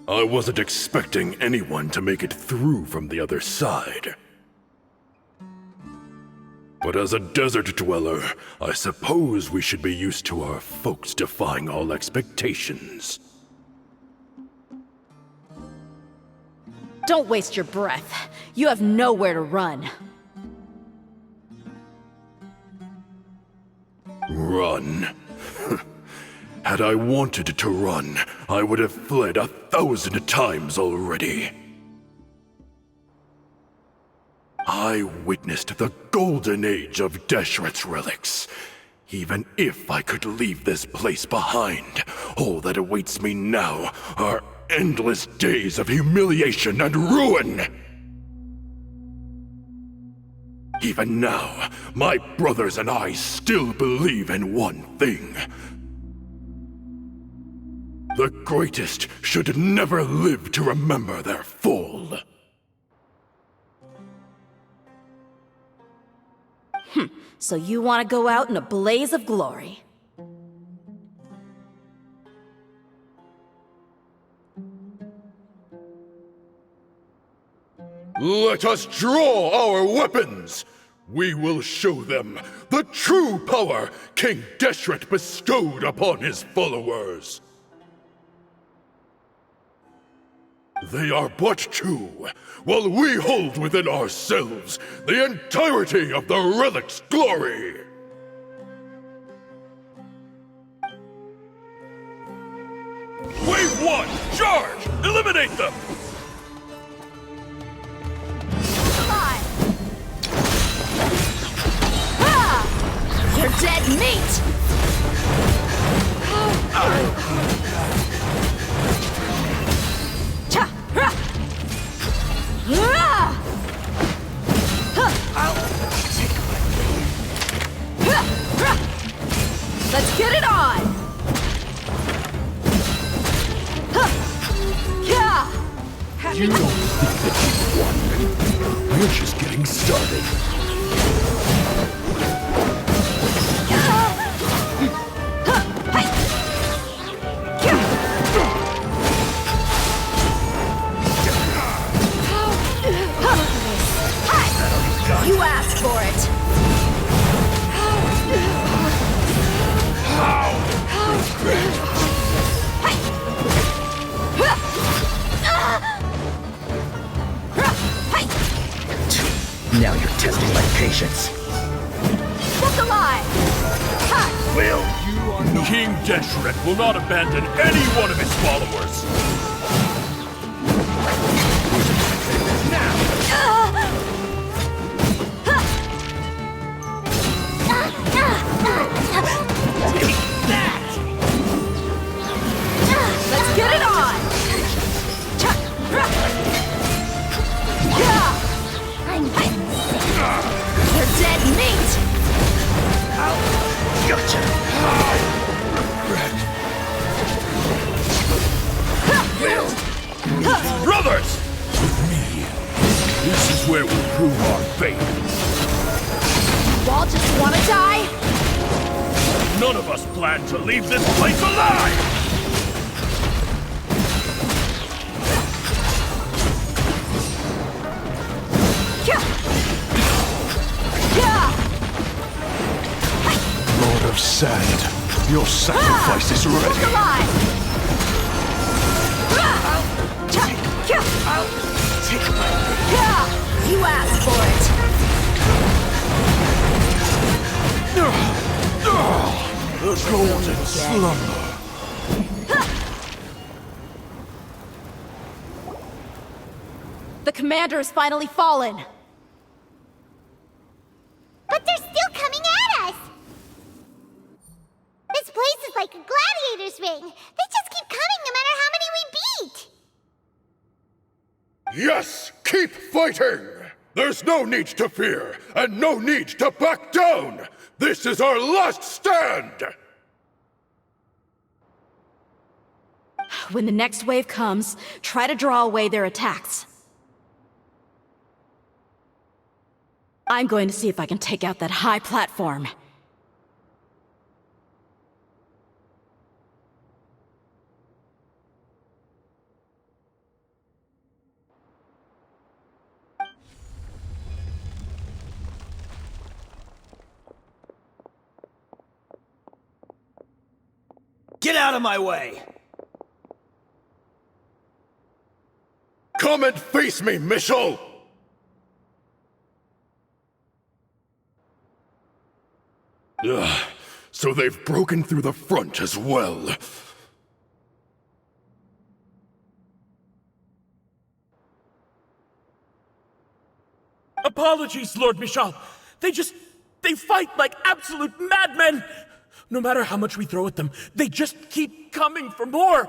I wasn't expecting anyone to make it through from the other side. But as a desert dweller, I suppose we should be used to our folks defying all expectations. Don't waste your breath. You have nowhere to run. Run? Had I wanted to run, I would have fled 1,000 times already. I witnessed the golden age of Deshret's relics. Even if I could leave this place behind, all that awaits me now are endless days of humiliation and ruin. Even now, my brothers and I still believe in one thing. The greatest should never live to remember their fall. So you want to go out in a blaze of glory. Let us draw our weapons! We will show them the true power King Deshret bestowed upon his followers. They are but two, while we hold within ourselves the entirety of the relic's glory. Wave one, charge! Eliminate them! You're dead meat! Let's get it on! You don't think that you've won. We're just getting started. You asked for it. Now you're testing my patience. Look alive! Will you? King Deshret will not abandon any one of his followers. Let's get it on! They're dead meat! Gotcha. Brothers! With me, this is where we prove our faith. You all just want to die? None of us plan to leave this place alive! Lord of Sand, your sacrifice is ready. Look alive! Take my You asked for it. The golden slumber. The commander has finally fallen. But they're still coming at us! This place is like a gladiator's ring. They just keep coming no matter how many we beat! Yes, keep fighting! There's no need to fear, and no need to back down! This is our last stand! When the next wave comes, try to draw away their attacks. I'm going to see if I can take out that high platform. Get out of my way! Come and face me, Michel! Ugh, so they've broken through the front as well. Apologies, Lord Michel. They fight like absolute madmen. No matter how much we throw at them, they just keep coming for more.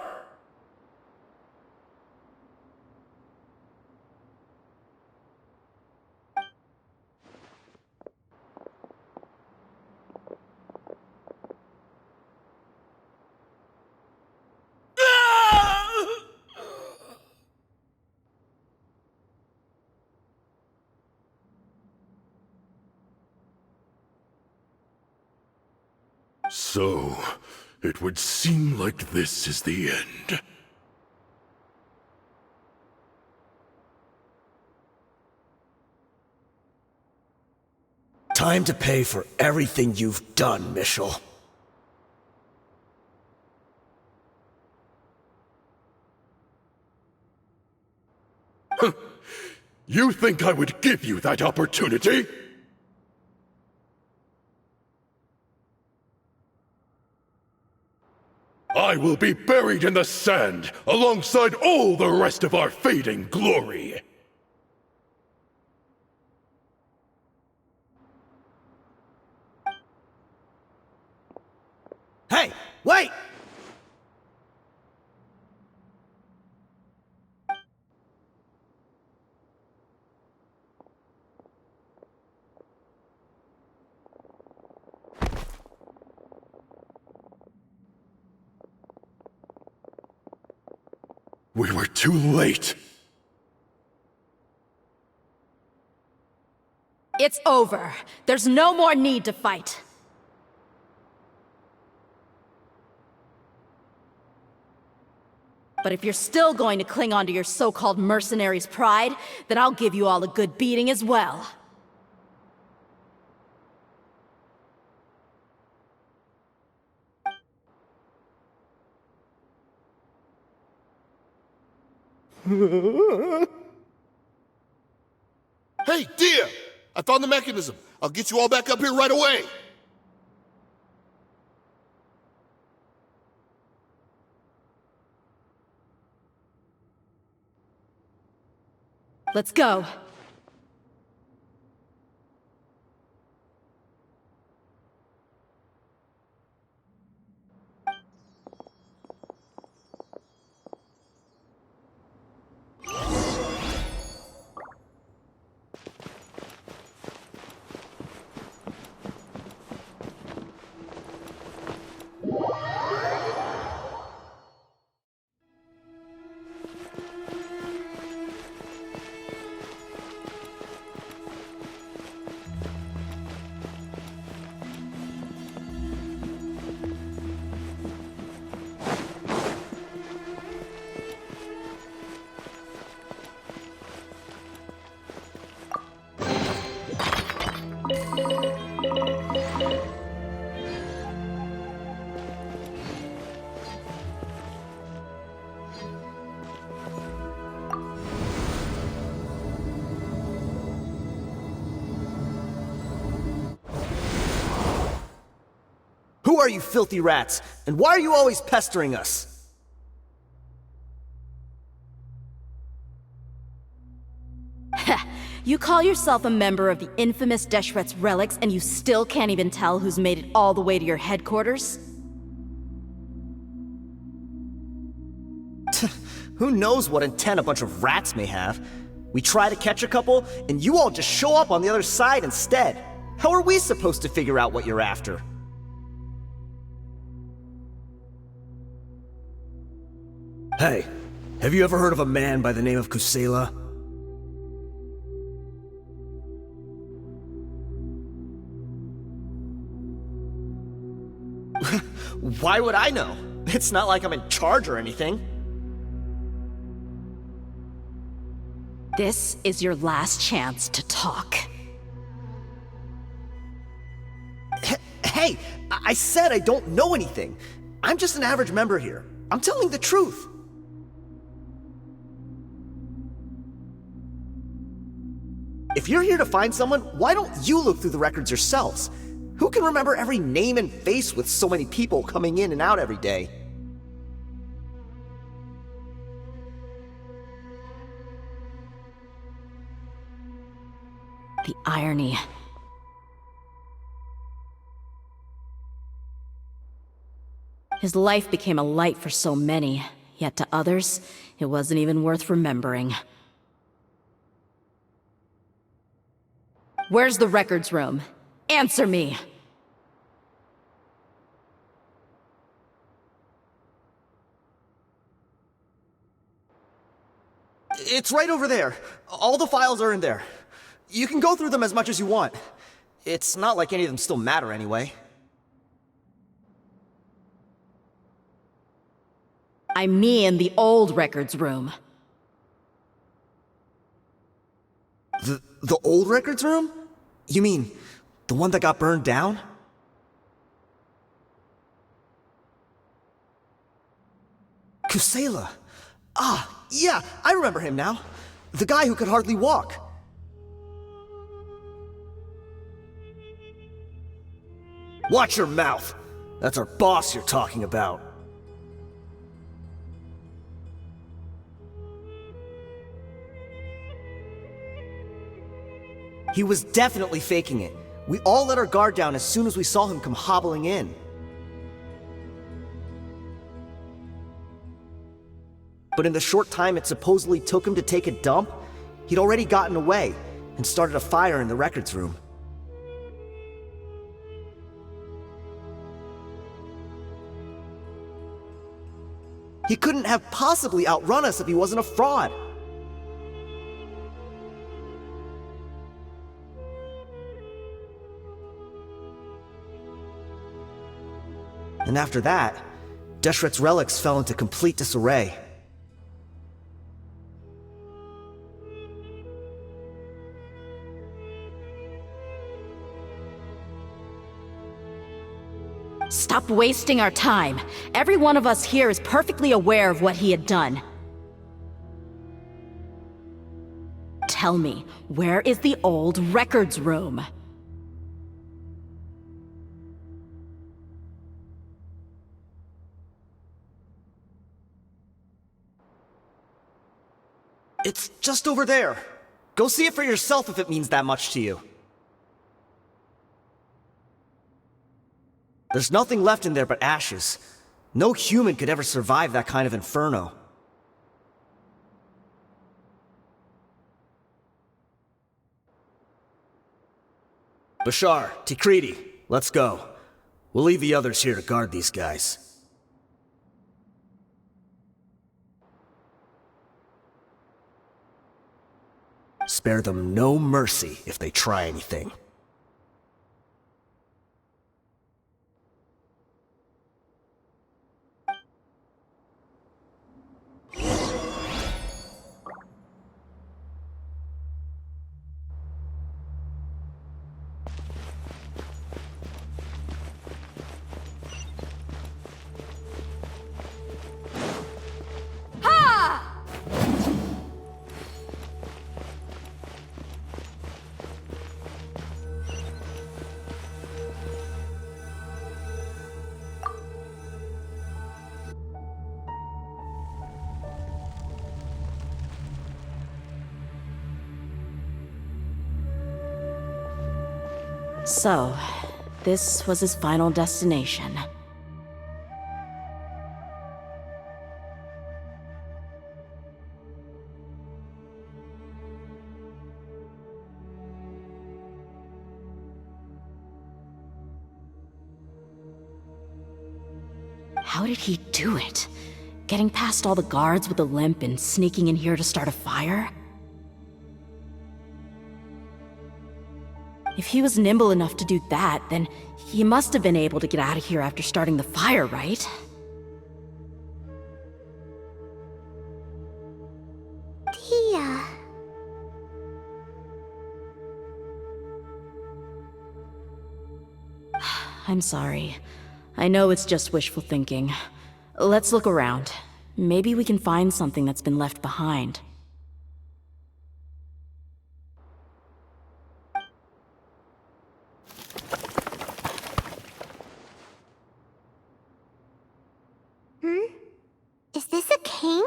So, it would seem like this is the end. Time to pay for everything you've done, Michel. You think I would give you that opportunity? I will be buried in the sand, alongside all the rest of our fading glory. Hey, wait! We were too late. It's over. There's no more need to fight. But if you're still going to cling on to your so-called mercenary's pride, then I'll give you all a good beating as well. Hey, dear! I found the mechanism. I'll get you all back up here right away. Let's go. Who are you filthy rats? And why are you always pestering us? You call yourself a member of the infamous Deshret's relics, and you still can't even tell who's made it all the way to your headquarters? Who knows what intent a bunch of rats may have? We try to catch a couple, and you all just show up on the other side instead. How are we supposed to figure out what you're after? Hey, have you ever heard of a man by the name of Kusela? Why would I know? It's not like I'm in charge or anything. This is your last chance to talk. Hey, I said I don't know anything. I'm just an average member here. I'm telling the truth. If you're here to find someone, why don't you look through the records yourselves? Who can remember every name and face with so many people coming in and out every day? The irony. His life became a light for so many, yet to others, it wasn't even worth remembering. Where's the records room? Answer me! It's right over there. All the files are in there. You can go through them as much as you want. It's not like any of them still matter anyway. I mean the old records room. The old records room? You mean, the one that got burned down? Kusela. Ah, yeah, I remember him now. The guy who could hardly walk. Watch your mouth. That's our boss you're talking about. He was definitely faking it. We all let our guard down as soon as we saw him come hobbling in. But in the short time it supposedly took him to take a dump, he'd already gotten away and started a fire in the records room. He couldn't have possibly outrun us if he wasn't a fraud. And after that, Deshret's relics fell into complete disarray. Stop wasting our time. Every one of us here is perfectly aware of what he had done. Tell me, where is the old records room? It's just over there. Go see it for yourself if it means that much to you. There's nothing left in there but ashes. No human could ever survive that kind of inferno. Bashar, Tikriti, let's go. We'll leave the others here to guard these guys. Spare them no mercy if they try anything. So, this was his final destination. How did he do it? Getting past all the guards with a limp and sneaking in here to start a fire? If he was nimble enough to do that, then he must have been able to get out of here after starting the fire, right? Tia. I'm sorry. I know it's just wishful thinking. Let's look around. Maybe we can find something that's been left behind. Is this a cane?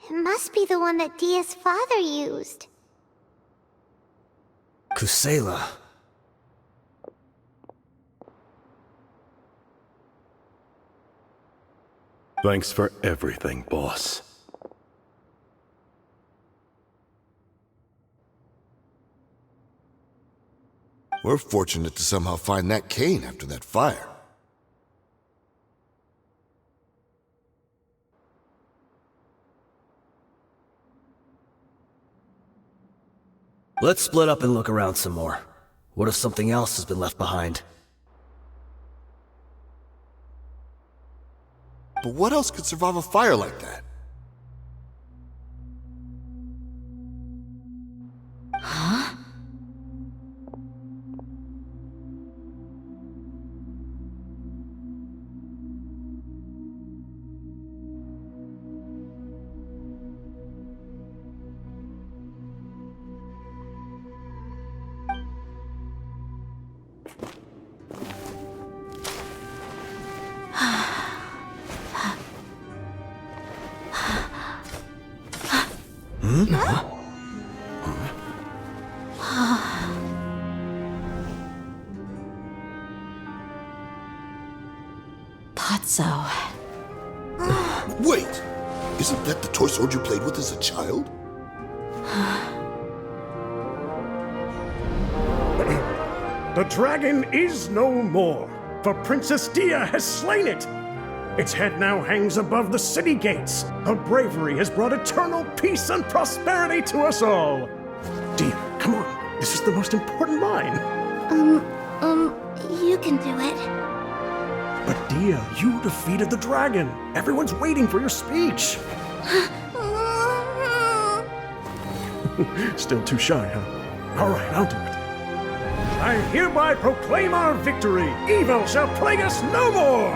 It must be the one that Dia's father used. Kusela. Thanks for everything, boss. We're fortunate to somehow find that cane after that fire. Let's split up and look around some more. What if something else has been left behind? But what else could survive a fire like that? Huh? Potso. Wait! Isn't that the toy sword you played with as a child? The dragon is no more, for Princess Dia has slain it. Its head now hangs above the city gates. Her bravery has brought eternal peace and prosperity to us all. Dia, come on. This is the most important line. You can do it. But Dia, you defeated the dragon. Everyone's waiting for your speech. Still too shy, huh? All right, I'll do it. I hereby proclaim our victory. Evil shall plague us no more.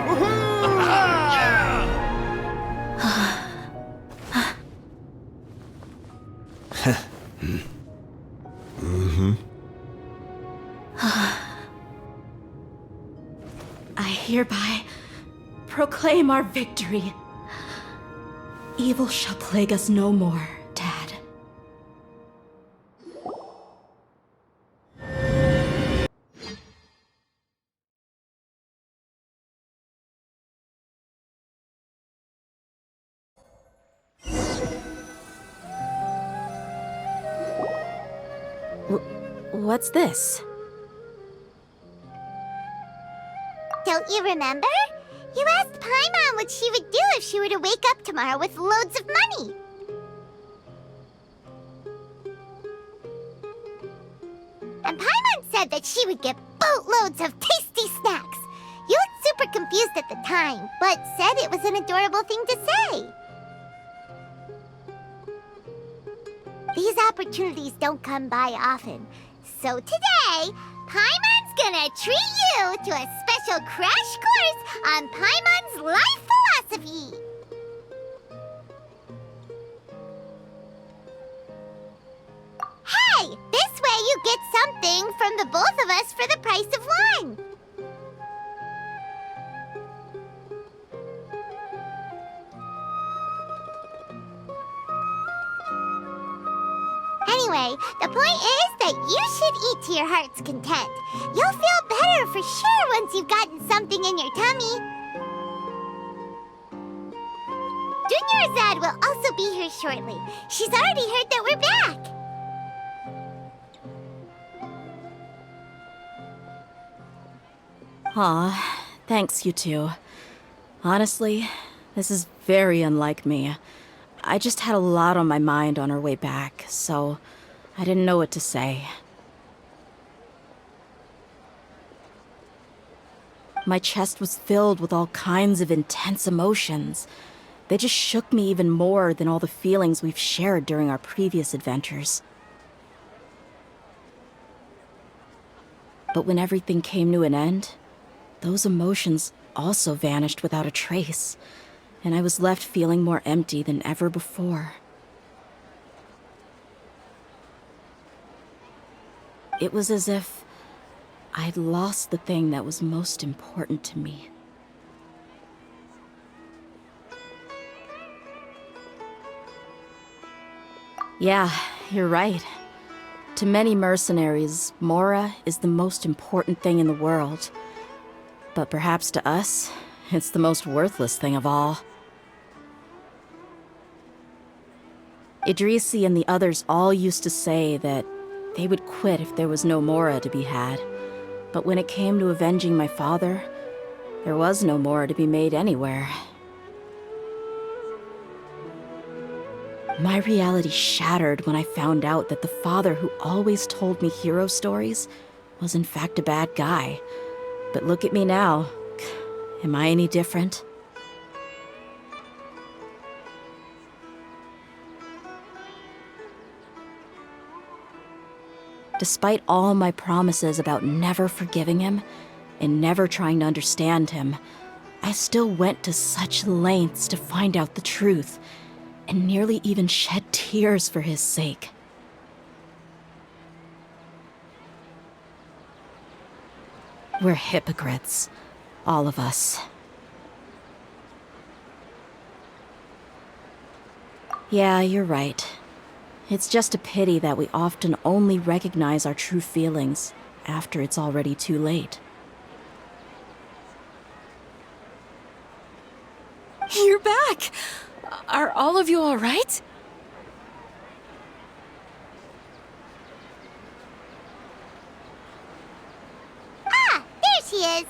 I hereby proclaim our victory. Evil shall plague us no more, Dad. What's this? Don't you remember? You asked Paimon what she would do if she were to wake up tomorrow with loads of money. And Paimon said that she would get boatloads of tasty snacks. You looked super confused at the time, but said it was an adorable thing to say. These opportunities don't come by often. So today, Paimon's gonna treat you to a special crash course on Paimon's life philosophy. Hey, this way you get something from the both of us for the price of one. Anyway, the point is that you should eat to your heart's content. You'll feel better for sure once you've gotten something in your tummy. Dunyarzad will also be here shortly. She's already heard that we're back. Aw, thanks, you two. Honestly, this is very unlike me. I just had a lot on my mind on our way back, so I didn't know what to say. My chest was filled with all kinds of intense emotions. They just shook me even more than all the feelings we've shared during our previous adventures. But when everything came to an end, those emotions also vanished without a trace, and I was left feeling more empty than ever before. It was as if I'd lost the thing that was most important to me. Yeah, you're right. To many mercenaries, Mora is the most important thing in the world. But perhaps to us, it's the most worthless thing of all. Idrisi and the others all used to say that they would quit if there was no Mora to be had. But when it came to avenging my father, there was no Mora to be made anywhere. My reality shattered when I found out that the father who always told me hero stories was in fact a bad guy. But look at me now. Am I any different? Despite all my promises about never forgiving him and never trying to understand him, I still went to such lengths to find out the truth, and nearly even shed tears for his sake. We're hypocrites, all of us. Yeah, you're right. It's just a pity that we often only recognize our true feelings after it's already too late. You're back! Are all of you all right? Ah, there she is.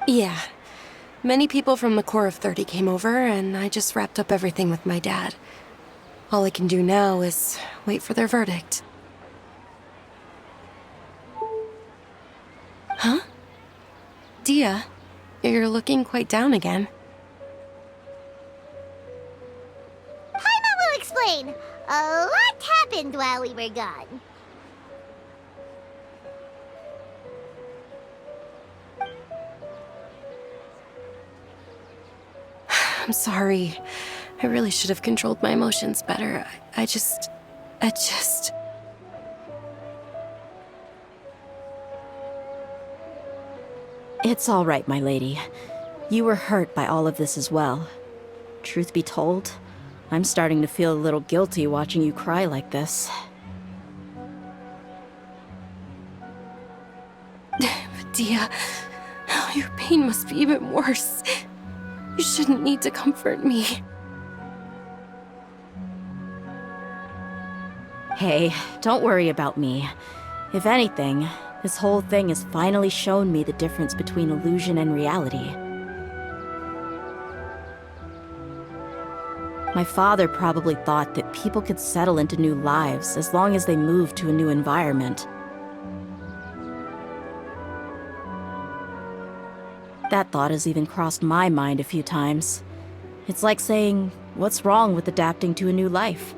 Yeah. Many people from the Corps of 30 came over, and I just wrapped up everything with my dad. All I can do now is wait for their verdict. Huh? Dia, you're looking quite down again. Paimon will explain. A lot happened while we were gone. I'm sorry. I really should have controlled my emotions better. I just... It's all right, my lady. You were hurt by all of this as well. Truth be told, I'm starting to feel a little guilty watching you cry like this. Dia, your pain must be even worse. You shouldn't need to comfort me. Hey, don't worry about me. If anything, this whole thing has finally shown me the difference between illusion and reality. My father probably thought that people could settle into new lives as long as they moved to a new environment. That thought has even crossed my mind a few times. It's like saying, what's wrong with adapting to a new life?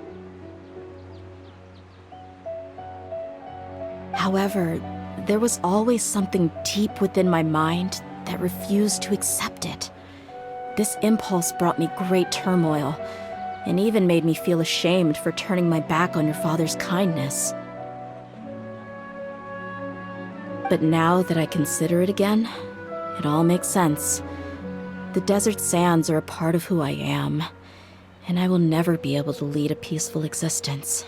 However, there was always something deep within my mind that refused to accept it. This impulse brought me great turmoil, and even made me feel ashamed for turning my back on your father's kindness. But now that I consider it again, it all makes sense. The desert sands are a part of who I am, and I will never be able to lead a peaceful existence.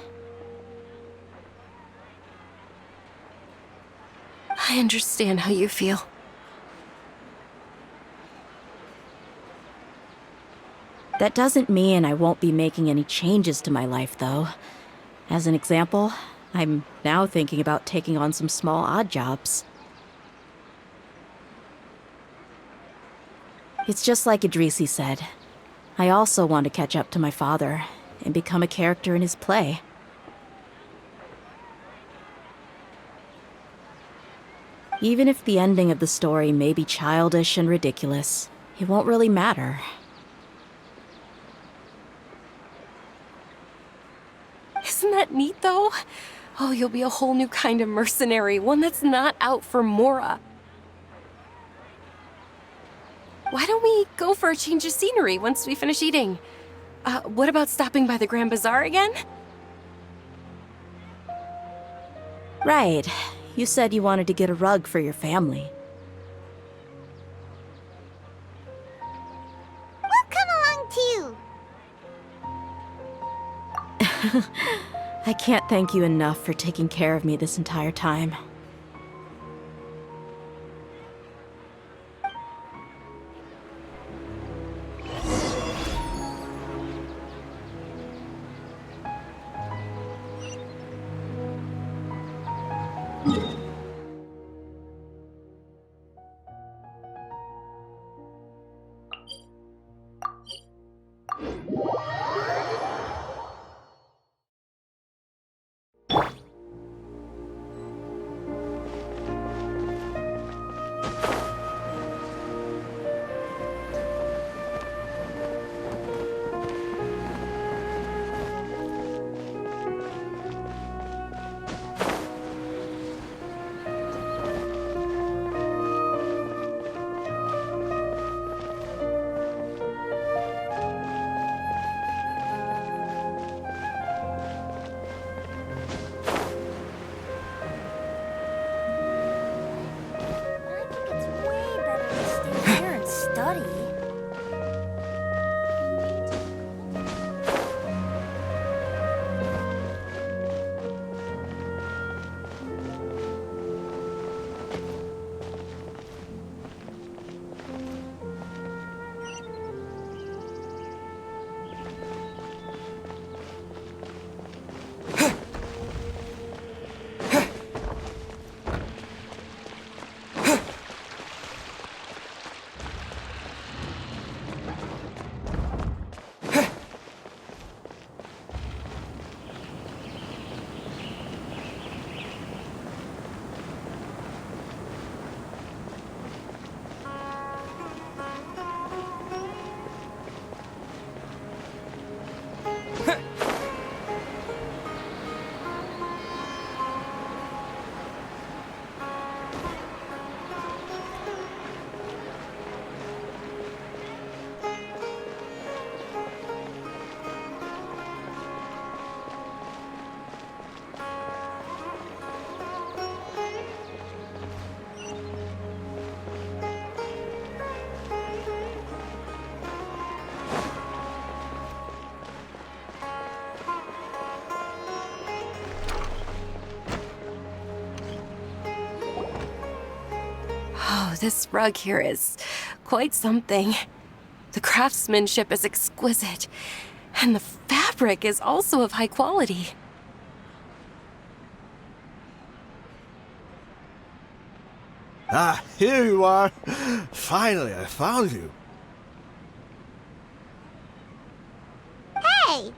I understand how you feel. That doesn't mean I won't be making any changes to my life, though. As an example, I'm now thinking about taking on some small odd jobs. It's just like Idrisi said. I also want to catch up to my father and become a character in his play. Even if the ending of the story may be childish and ridiculous, it won't really matter. Isn't that neat, though? Oh, you'll be a whole new kind of mercenary, one that's not out for Mora. Why don't we go for a change of scenery once we finish eating? What about stopping by the Grand Bazaar again? Right. You said you wanted to get a rug for your family. We'll come along too. I can't thank you enough for taking care of me this entire time. Oh, this rug here is quite something. The craftsmanship is exquisite, and the fabric is also of high quality. Ah, here you are. Finally, I found you. Hey!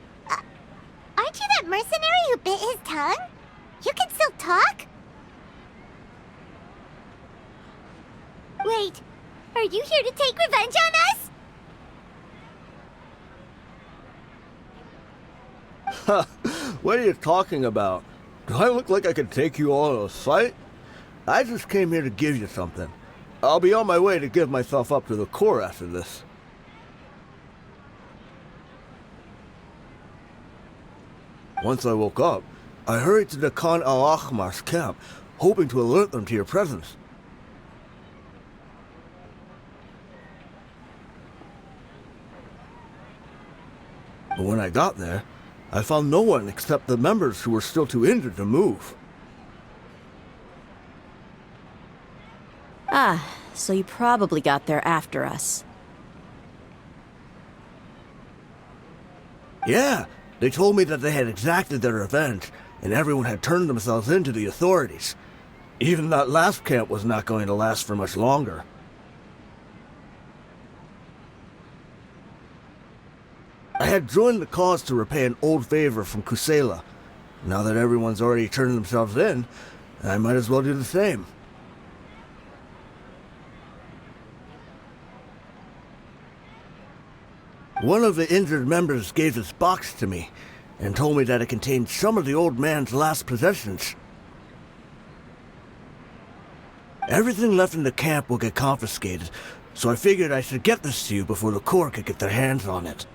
Aren't you that mercenary who bit his tongue? You can still talk? Wait, are you here to take revenge on us? What are you talking about? Do I look like I could take you all in a fight? I just came here to give you something. I'll be on my way to give myself up to the Corps after this. Once I woke up, I hurried to the Khan al-Ahmar's camp, hoping to alert them to your presence. But when I got there, I found no one except the members who were still too injured to move. Ah, so you probably got there after us. Yeah, they told me that they had exacted their revenge, and everyone had turned themselves in to the authorities. Even that last camp was not going to last for much longer. I had joined the cause to repay an old favor from Kusela. Now that everyone's already turned themselves in, I might as well do the same. One of the injured members gave this box to me. and told me that it contained some of the old man's last possessions. Everything left in the camp will get confiscated, so I figured I should get this to you before the court could get their hands on it.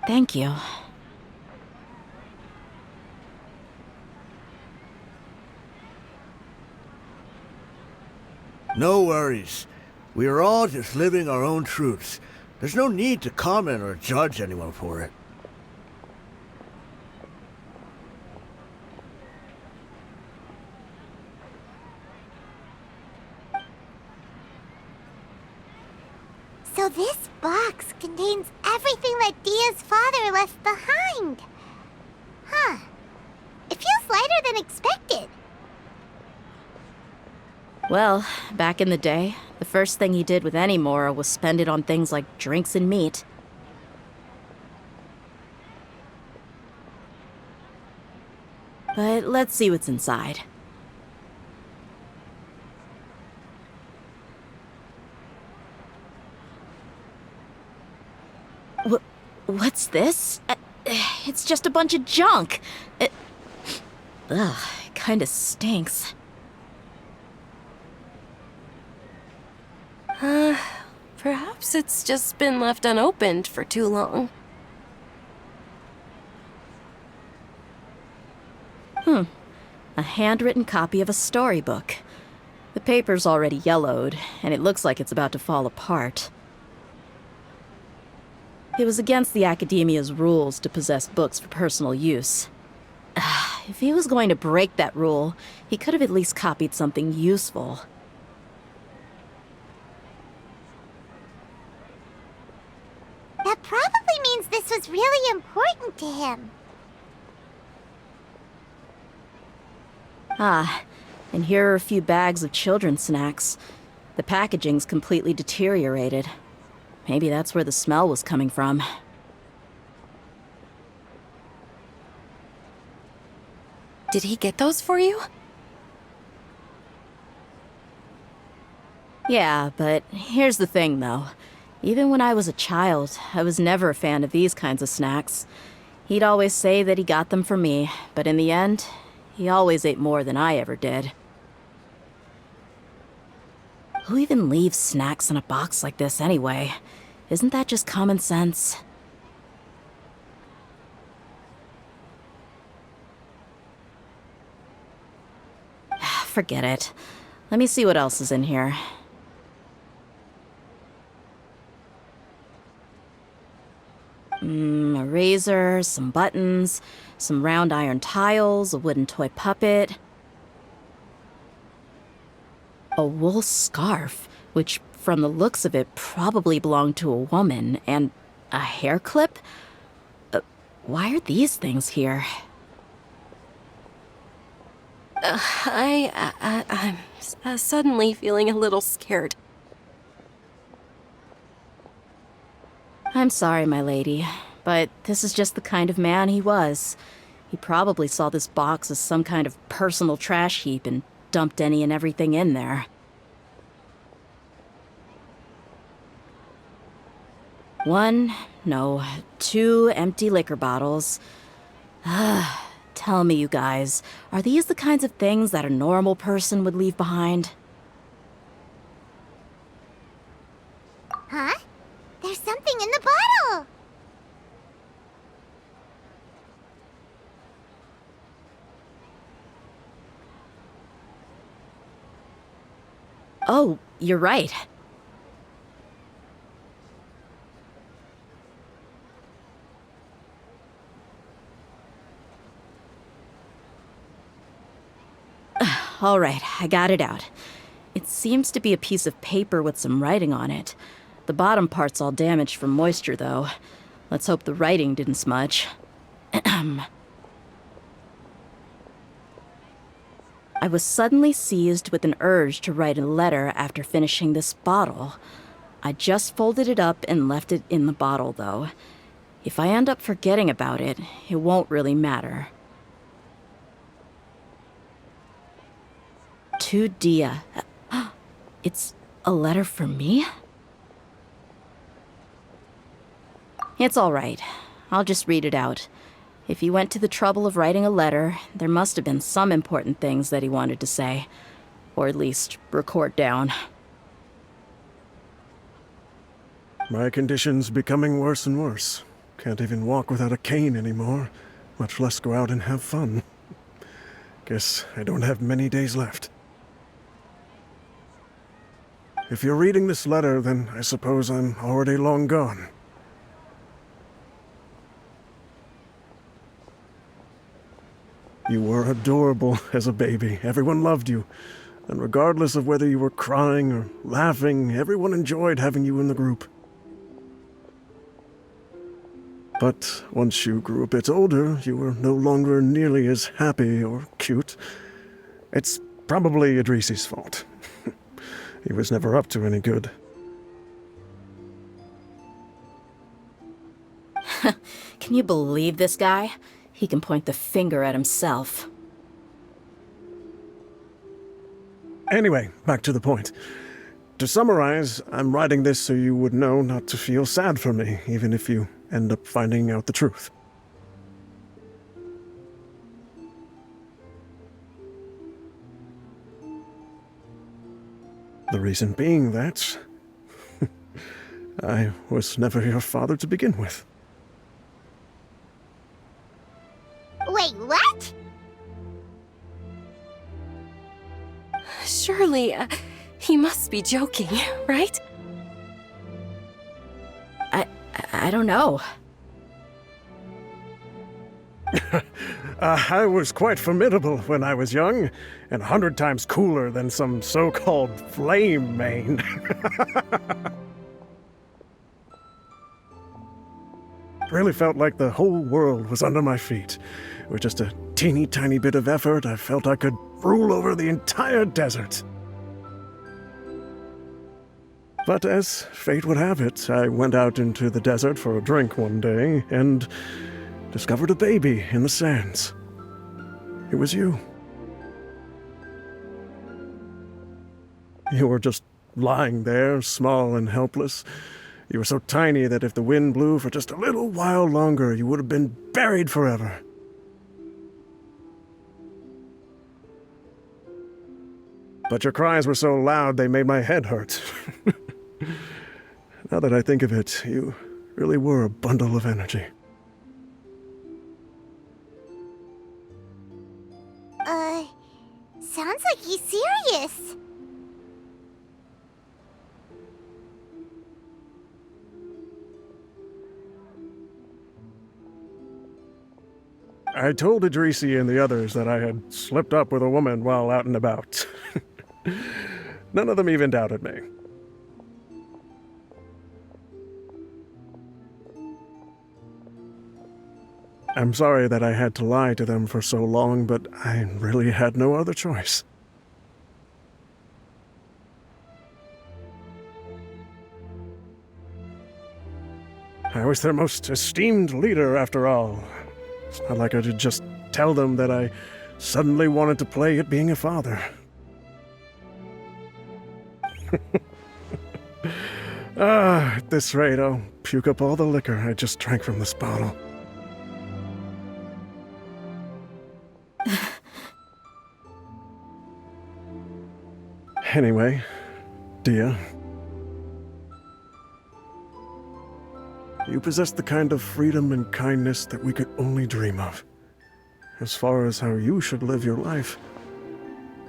Thank you. No worries. We are all just living our own truths. There's no need to comment or judge anyone for it. So this box contains everything that Dia's father left behind. Huh. It feels lighter than expected. Well, back in the day, the first thing he did with any Mora was spend it on things like drinks and meat. But let's see what's inside. What's this? It's just a bunch of junk. Ugh, it kinda stinks. Perhaps it's just been left unopened for too long. A handwritten copy of a storybook. The paper's already yellowed, and it looks like it's about to fall apart. It was against the Academia's rules to possess books for personal use. If he was going to break that rule, he could have at least copied something useful. That probably means this was really important to him. And here are a few bags of children's snacks. The packaging's completely deteriorated. Maybe that's where the smell was coming from. Did he get those for you? Yeah, but here's the thing, though. Even when I was a child, I was never a fan of these kinds of snacks. He'd always say that he got them for me, but in the end, he always ate more than I ever did. Who even leaves snacks in a box like this anyway? Isn't that just common sense? Forget it. Let me see what else is in here. A razor, some buttons, some round iron tiles, a wooden toy puppet. A wool scarf, which from the looks of it probably belonged to a woman, and a hair clip? Why are these things here? I'm suddenly feeling a little scared. I'm sorry, my lady, but this is just the kind of man he was. He probably saw this box as some kind of personal trash heap and dumped any and everything in there. Two empty liquor bottles. Tell me, you guys, are these the kinds of things that a normal person would leave behind? Huh? There's something in the bottle! Oh, you're right. All right, I got it out. It seems to be a piece of paper with some writing on it. The bottom part's all damaged from moisture, though. Let's hope the writing didn't smudge. I was suddenly seized with an urge to write a letter after finishing this bottle. I just folded it up and left it in the bottle, though. If I end up forgetting about it, it won't really matter. To Dia. It's A letter for me? It's all right. I'll just read it out. If he went to the trouble of writing a letter, there must have been some important things that he wanted to say. Or at least record down. My condition's becoming worse and worse. Can't even walk without a cane anymore, much less go out and have fun. Guess I don't have many days left. If you're reading this letter, then I suppose I'm already long gone. You were adorable as a baby. Everyone loved you. And regardless of whether you were crying or laughing, everyone enjoyed having you in the group. But once you grew a bit older, you were no longer nearly as happy or cute. It's probably Idrisi's fault. He was never up to any good. Can you believe this guy? He can point the finger at himself. Anyway, back to the point. To summarize, I'm writing this so you would know not to feel sad for me, even if you end up finding out the truth. The reason being that I was never your father to begin with. Wait, what? Surely, he must be joking, right? I don't know. I was quite formidable when I was young, and 100 times cooler than some so-called flame main. Really felt like the whole world was under my feet. With just a teeny tiny bit of effort, I felt I could rule over the entire desert. But as fate would have it, I went out into the desert for a drink one day and discovered a baby in the sands. It was you. You were just lying there, small and helpless. You were so tiny that if the wind blew for just a little while longer, you would have been buried forever. But your cries were so loud they made my head hurt. Now that I think of it, you really were a bundle of energy. Sounds like he's serious. I told Idrisi and the others that I had slipped up with a woman while out and about. None of them even doubted me. I'm sorry that I had to lie to them for so long, but I really had no other choice. I was their most esteemed leader, after all. It's not like I could just tell them that I suddenly wanted to play at being a father. At this rate, I'll puke up all the liquor I just drank from this bottle. Anyway, Dia, you possess the kind of freedom and kindness that we could only dream of. As far as how you should live your life,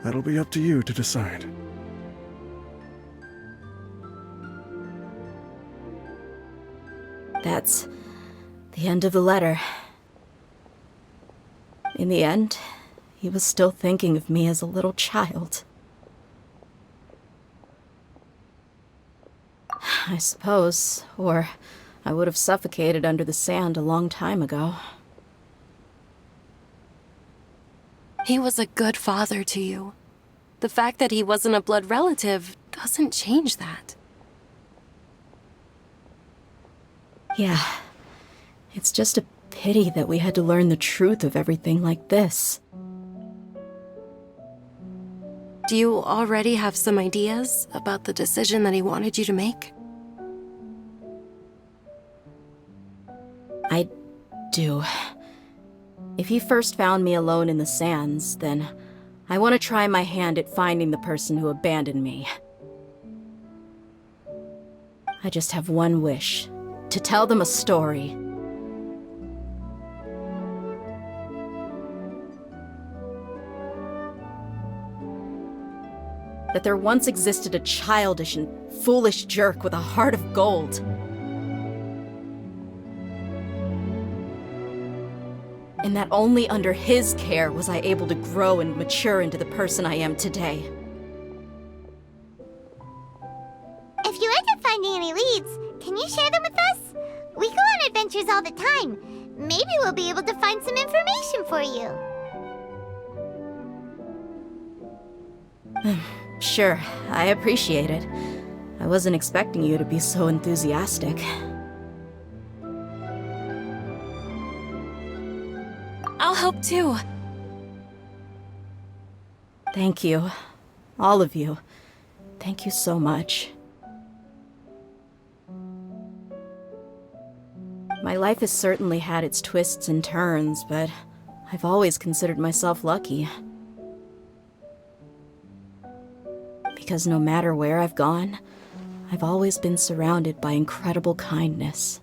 that'll be up to you to decide. That's the end of the letter. In the end, he was still thinking of me as a little child. I suppose, or I would have suffocated under the sand a long time ago. He was a good father to you. The fact that he wasn't a blood relative doesn't change that. Yeah, it's just a pity that we had to learn the truth of everything like this. Do you already have some ideas about the decision that he wanted you to make? I do. If he first found me alone in the sands, then I want to try my hand at finding the person who abandoned me. I just have one wish, to tell them a story. That there once existed a childish and foolish jerk with a heart of gold. And that only under his care was I able to grow and mature into the person I am today. If you end up finding any leads, can you share them with us? We go on adventures all the time. Maybe we'll be able to find some information for you. Sure, I appreciate it. I wasn't expecting you to be so enthusiastic. I'll help too. Thank you. All of you. Thank you so much. My life has certainly had its twists and turns, but I've always considered myself lucky. Because no matter where I've gone, I've always been surrounded by incredible kindness.